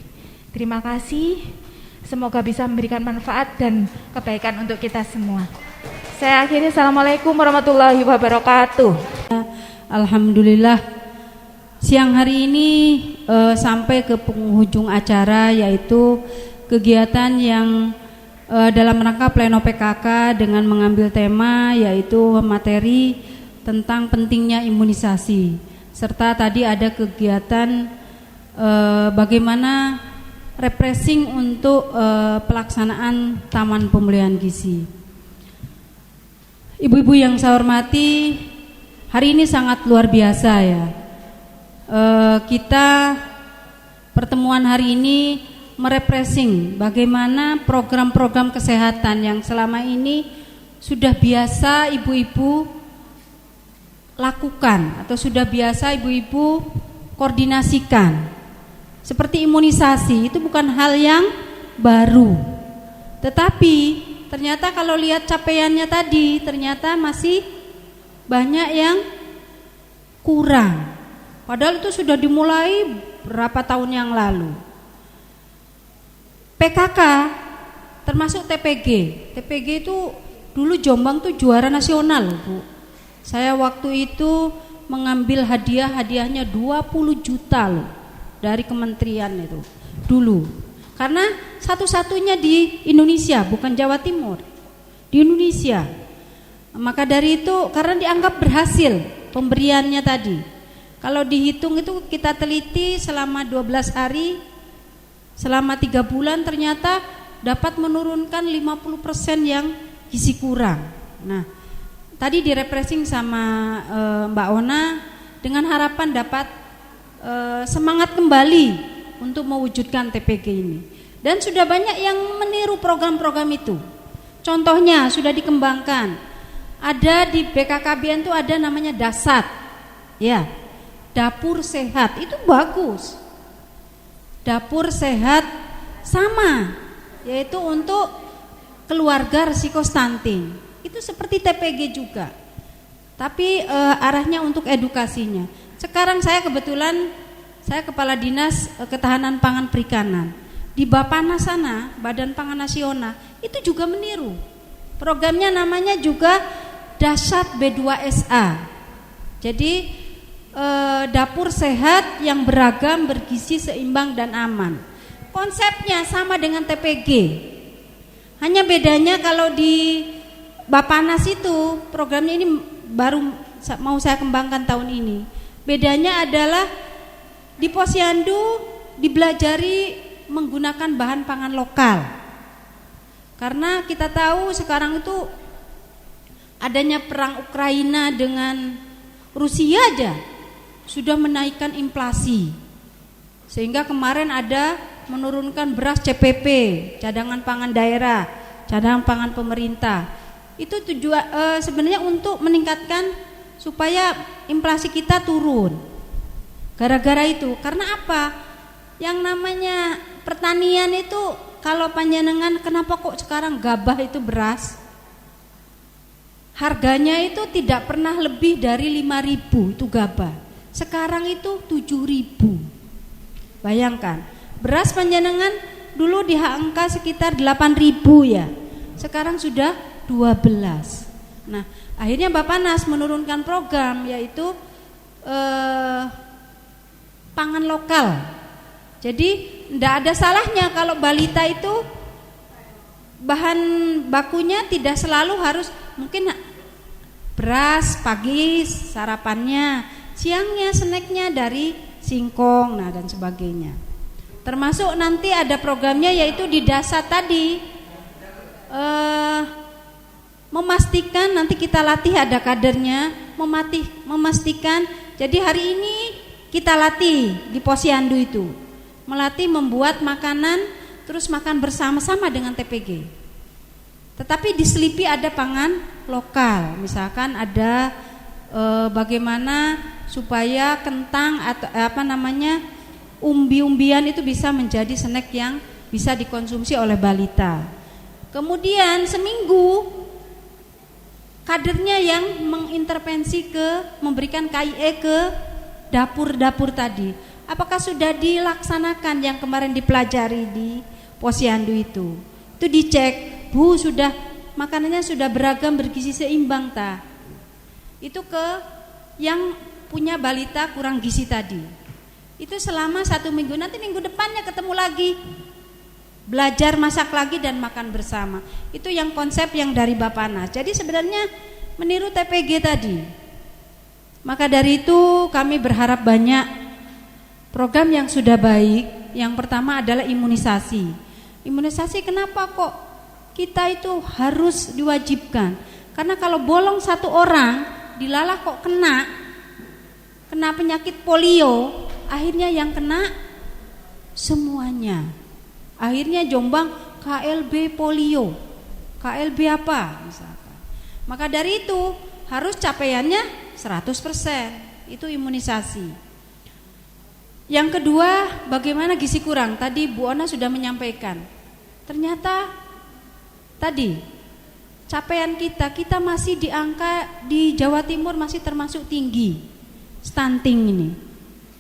Terima kasih, semoga bisa memberikan manfaat dan kebaikan untuk kita semua. Saya akhiri, assalamualaikum warahmatullahi wabarakatuh. Alhamdulillah, siang hari ini sampai ke penghujung acara, yaitu kegiatan yang dalam rangka pleno PKK dengan mengambil tema yaitu materi tentang pentingnya imunisasi, serta tadi ada kegiatan bagaimana refreshing untuk pelaksanaan Taman Pemulihan Gizi. Ibu-ibu yang saya hormati, hari ini sangat luar biasa ya. Kita pertemuan hari ini merefreshing bagaimana program-program kesehatan yang selama ini sudah biasa ibu-ibu lakukan atau sudah biasa ibu-ibu koordinasikan. Seperti imunisasi, itu bukan hal yang baru. Tetapi ternyata kalau lihat capaiannya tadi, ternyata masih banyak yang kurang. Padahal itu sudah dimulai berapa tahun yang lalu. PKK termasuk TPG. TPG itu dulu Jombang tuh juara nasional, Bu. Saya waktu itu mengambil hadiahnya 20 juta loh dari kementerian itu dulu. Karena satu-satunya di Indonesia, bukan Jawa Timur. Di Indonesia. Maka dari itu karena dianggap berhasil pemberiannya tadi. Kalau dihitung itu kita teliti selama 12 hari, selama 3 bulan ternyata dapat menurunkan 50% yang gizi kurang. Nah, tadi direfreshing sama Mbak Ona dengan harapan dapat semangat kembali untuk mewujudkan TPG ini. Dan sudah banyak yang meniru program-program itu. Contohnya sudah dikembangkan. Ada di BKKBN itu ada namanya DASAT. Ya, dapur sehat, itu bagus. Dapur sehat sama, yaitu untuk keluarga risiko stunting. Itu seperti TPG juga, tapi arahnya untuk edukasinya. Sekarang saya kebetulan saya Kepala Dinas Ketahanan Pangan Perikanan. Di Bappenas sana, Badan Pangan Nasional, itu juga meniru. Programnya namanya juga DASAT B2SA. Jadi dapur sehat yang beragam, bergizi, seimbang dan aman. Konsepnya sama dengan TPG. Hanya bedanya kalau di Bappenas itu programnya ini baru mau saya kembangkan tahun ini. Bedanya adalah di Posyandu dibelajari menggunakan bahan pangan lokal. Karena kita tahu sekarang itu adanya perang Ukraina dengan Rusia aja sudah menaikkan inflasi. Sehingga kemarin ada menurunkan beras CPP, cadangan pangan daerah, cadangan pangan pemerintah. Itu tujuan sebenarnya untuk meningkatkan supaya inflasi kita turun. Gara-gara itu, karena apa? Yang namanya pertanian itu kalau panjenengan kenapa kok sekarang gabah itu beras? Harganya itu tidak pernah lebih dari 5.000 itu gabah. Sekarang itu 7.000. Bayangkan, beras panjenengan dulu di angka sekitar 8.000 ya. Sekarang sudah 12. Nah, akhirnya Bappenas menurunkan program yaitu pangan lokal. Jadi tidak ada salahnya kalau balita itu bahan bakunya tidak selalu harus mungkin beras pagi sarapannya, siangnya snacknya dari singkong, nah dan sebagainya. Termasuk nanti ada programnya yaitu di dasar tadi, memastikan nanti kita latih ada kadernya, memastikan. Jadi hari ini kita latih di Posyandu itu, melatih membuat makanan, terus makan bersama-sama dengan TPG. Tetapi diselipi ada pangan lokal, misalkan ada bagaimana supaya kentang atau umbi-umbian itu bisa menjadi snack yang bisa dikonsumsi oleh balita. Kemudian seminggu kadernya yang mengintervensi memberikan KIE ke dapur-dapur tadi. Apakah sudah dilaksanakan yang kemarin dipelajari di Posyandu itu? Itu dicek, Bu, sudah makanannya sudah beragam bergizi seimbang ta? Itu ke yang punya balita kurang gizi tadi. Itu selama 1 minggu, nanti minggu depannya ketemu lagi, belajar masak lagi dan makan bersama. Itu yang konsep yang dari Bappenas. Jadi sebenarnya meniru TPG tadi. Maka dari itu kami berharap banyak program yang sudah baik. Yang pertama adalah imunisasi. Imunisasi kenapa kok kita itu harus diwajibkan? Karena kalau bolong 1 orang dilalah kok kena penyakit polio, akhirnya yang kena semuanya. Akhirnya Jombang KLB polio, KLB apa misalkan. Maka dari itu harus capaiannya 100%, itu imunisasi. Yang kedua, bagaimana gizi kurang? Tadi Bu Ona sudah menyampaikan. Ternyata tadi capaian kita masih di angka di Jawa Timur masih termasuk tinggi stunting ini.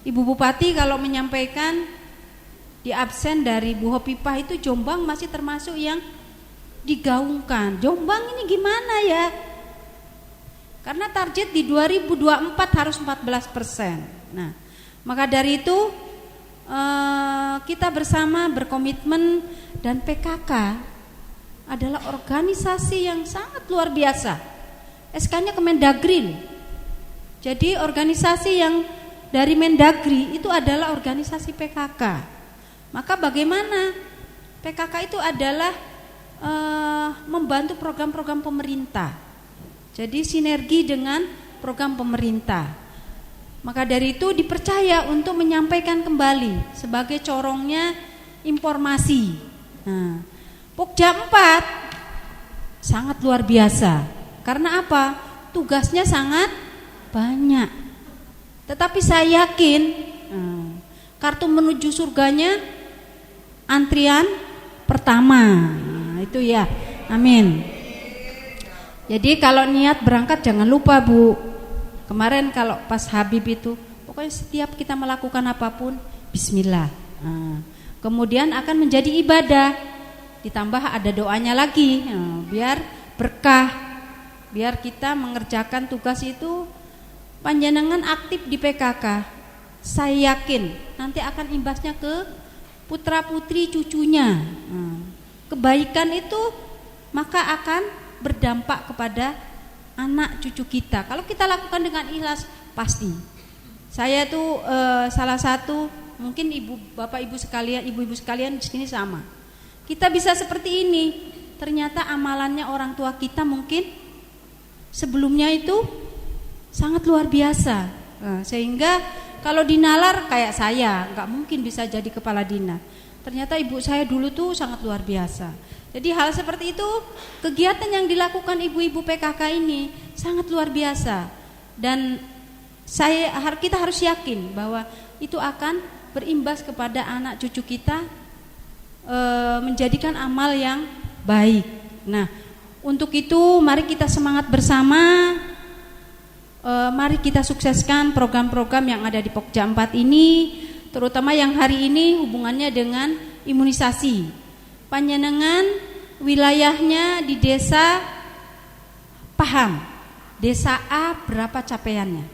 Ibu Bupati kalau menyampaikan di absen dari Bu Hopipah itu Jombang masih termasuk yang digaungkan. Jombang ini gimana ya? Karena target di 2024 harus 14%. Nah, maka dari itu kita bersama berkomitmen, dan PKK adalah organisasi yang sangat luar biasa. SK-nya Kemendagri. Jadi organisasi yang dari Mendagri itu adalah organisasi PKK. Maka bagaimana PKK itu adalah membantu program-program pemerintah. Jadi sinergi dengan program pemerintah. Maka dari itu dipercaya untuk menyampaikan kembali sebagai corongnya informasi. Nah, Pokja 4 sangat luar biasa. Karena apa? Tugasnya sangat banyak. Tetapi saya yakin kartu menuju surganya antrian pertama. Nah, itu ya. Amin. Jadi kalau niat berangkat jangan lupa, Bu. Kemarin kalau pas Habib itu, pokoknya setiap kita melakukan apapun bismillah. Kemudian akan menjadi ibadah. Ditambah ada doanya lagi, biar berkah. Biar kita mengerjakan tugas itu. Panjenengan aktif di PKK, saya yakin nanti akan imbasnya ke putra putri cucunya. Kebaikan itu maka akan berdampak kepada anak cucu kita. Kalau kita lakukan dengan ikhlas, pasti. Saya tuh salah satu, mungkin bapak ibu sekalian, ibu-ibu sekalian di sini sama. Kita bisa seperti ini. Ternyata amalannya orang tua kita mungkin sebelumnya itu sangat luar biasa. Sehingga kalau dinalar kayak saya, nggak mungkin bisa jadi kepala dinas. Ternyata ibu saya dulu tuh sangat luar biasa. Jadi hal seperti itu, kegiatan yang dilakukan ibu-ibu PKK ini sangat luar biasa. Dan kita harus yakin bahwa itu akan berimbas kepada anak cucu kita, menjadikan amal yang baik. Nah, untuk itu mari kita semangat bersama. Mari kita sukseskan program-program yang ada di Pokja 4 ini, terutama yang hari ini hubungannya dengan imunisasi. Panjenengan wilayahnya di desa paham, desa A berapa capaiannya,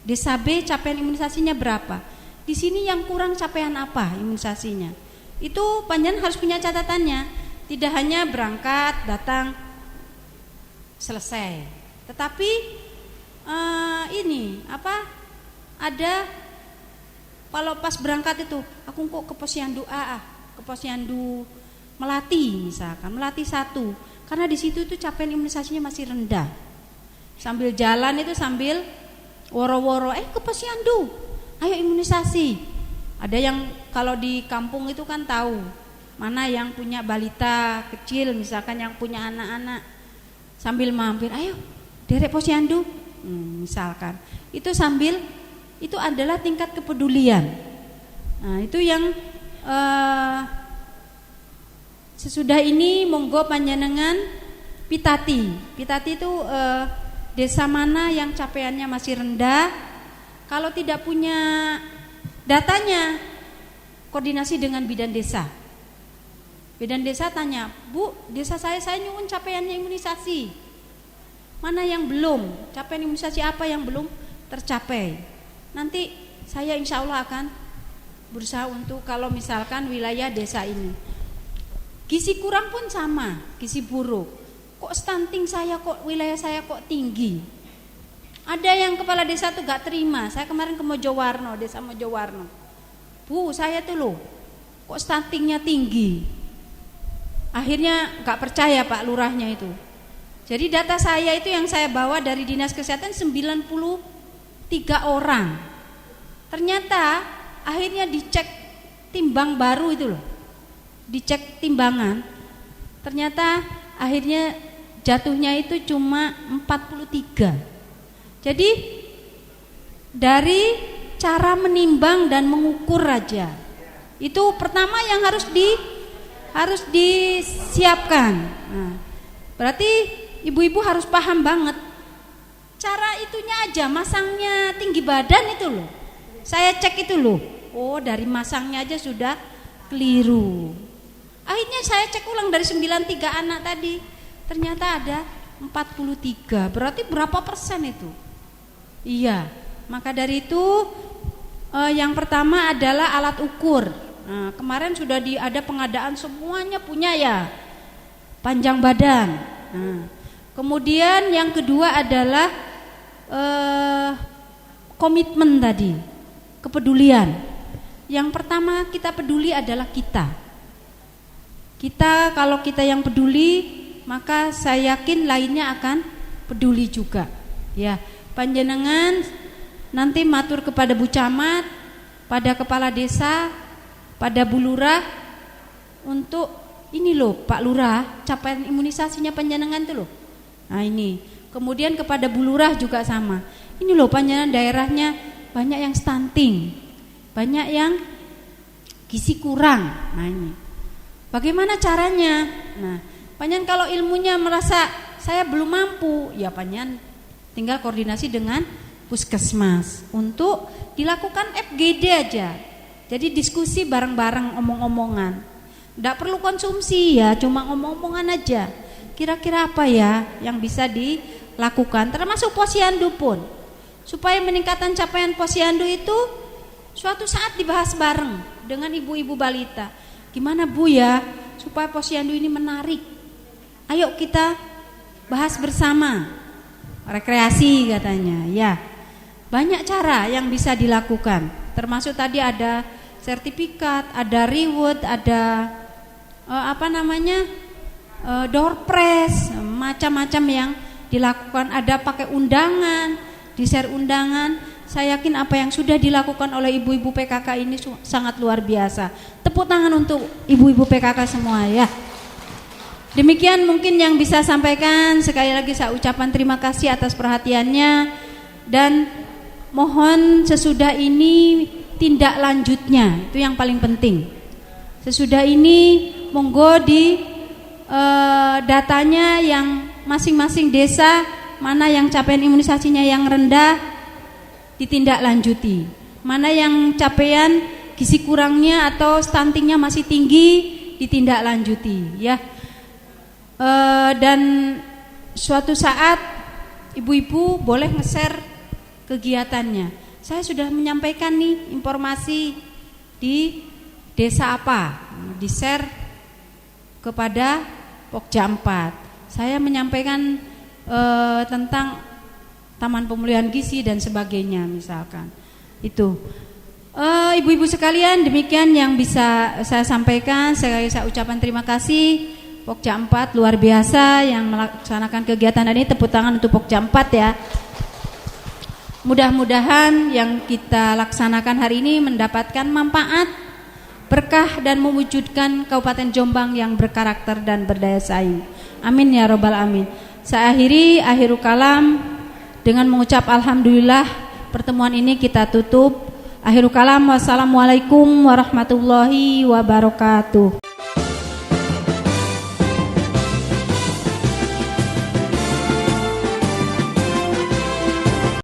desa B capaian imunisasinya berapa, di sini yang kurang capaian apa imunisasinya. Itu panjenengan harus punya catatannya, tidak hanya berangkat, datang, selesai. Tetapi ini apa? Ada kalau pas berangkat itu, aku kok ke posyandu ke posyandu Melati misalkan, Melati 1. Karena di situ itu capaian imunisasinya masih rendah. Sambil jalan itu sambil woro-woro, ke posyandu, ayo imunisasi. Ada yang kalau di kampung itu kan tahu mana yang punya balita kecil, misalkan yang punya anak-anak, sambil mampir, ayo derek posyandu, misalkan. Itu sambil, itu adalah tingkat kepedulian. Nah itu yang sesudah ini monggo panjenengan pitati. Pitati itu desa mana yang capaiannya masih rendah. Kalau tidak punya datanya, koordinasi dengan bidan desa. Bidan desa tanya, Bu, desa saya nyuwun capaiannya imunisasi. Mana yang belum? Capaian imunisasi apa yang belum tercapai? Nanti saya insya Allah akan berusaha untuk kalau misalkan wilayah desa ini. Gizi kurang pun sama, gizi buruk. Kok stunting saya kok wilayah saya kok tinggi. Ada yang kepala desa tuh gak terima. Saya kemarin ke Mojowarno, desa Mojowarno. Bu, saya tuh loh, kok stuntingnya tinggi. Akhirnya gak percaya Pak Lurahnya itu. Jadi data saya itu yang saya bawa dari Dinas Kesehatan 93 orang. Ternyata akhirnya dicek timbang baru itu loh. Dicek timbangan. Ternyata akhirnya jatuhnya itu cuma 43. Jadi dari cara menimbang dan mengukur aja, itu pertama yang harus disiapkan. Nah, berarti ibu-ibu harus paham banget. Cara itunya aja, masangnya tinggi badan itu loh. Saya cek itu loh. Oh, dari masangnya aja sudah keliru. Akhirnya saya cek ulang dari 93 anak tadi. Ternyata ada 43. Berarti berapa persen itu? Iya. Maka dari itu yang pertama adalah alat ukur. Nah, kemarin sudah ada pengadaan semuanya punya ya. Panjang badan. Nah, kemudian yang kedua adalah komitmen tadi. Kepedulian. Yang pertama kita peduli adalah kita. Kita kalau kita yang peduli, maka saya yakin lainnya akan peduli juga. Ya, panjenengan nanti matur kepada Bu Camat, pada kepala desa, pada Bu Lurah untuk ini loh Pak Lurah, capaian imunisasinya panjenengan itu loh. Nah ini. Kemudian kepada Bu Lurah juga sama. Ini loh panjenengan daerahnya banyak yang stunting, banyak yang gizi kurang. Nah ini. Bagaimana caranya? Nah, panjenengan kalau ilmunya merasa saya belum mampu, ya panjenengan tinggal koordinasi dengan puskesmas untuk dilakukan FGD aja. Jadi diskusi bareng-bareng, omong-omongan. Tidak perlu konsumsi ya, cuma omong-omongan aja. Kira-kira apa ya yang bisa dilakukan, termasuk posyandu pun. Supaya meningkatkan capaian posyandu itu suatu saat dibahas bareng dengan ibu-ibu balita. Gimana Bu ya supaya posyandu ini menarik? Ayo kita bahas bersama. Rekreasi katanya. Ya. Banyak cara yang bisa dilakukan. Termasuk tadi ada sertifikat, ada reward, ada door prize, macam-macam yang dilakukan. Ada pakai undangan, di-share undangan. Saya yakin apa yang sudah dilakukan oleh ibu-ibu PKK ini sangat luar biasa. Tepuk tangan untuk ibu-ibu PKK semua ya. Demikian mungkin yang bisa sampaikan. Sekali lagi saya ucapkan terima kasih atas perhatiannya. Dan mohon sesudah ini tindak lanjutnya, itu yang paling penting. Sesudah ini monggo di datanya yang masing-masing desa, mana yang capaian imunisasinya yang rendah, ditindaklanjuti. Mana yang capaian gizi kurangnya atau stuntingnya masih tinggi, ditindaklanjuti ya. Dan suatu saat ibu-ibu boleh nge-share kegiatannya. Saya sudah menyampaikan nih informasi di desa apa, di-share kepada Pokja 4. Saya menyampaikan tentang taman pemulihan gizi dan sebagainya misalkan. Itu. Ibu-ibu sekalian, demikian yang bisa saya sampaikan. Saya ucapkan terima kasih Pokja 4 luar biasa yang melaksanakan kegiatan ini. Tepuk tangan untuk Pokja 4 ya. Mudah-mudahan yang kita laksanakan hari ini mendapatkan manfaat, berkah dan mewujudkan Kabupaten Jombang yang berkarakter dan berdaya saing. Amin ya robbal amin. Saya akhirul kalam dengan mengucap alhamdulillah. Pertemuan ini kita tutup. Akhirul kalam, wassalamualaikum warahmatullahi wabarakatuh.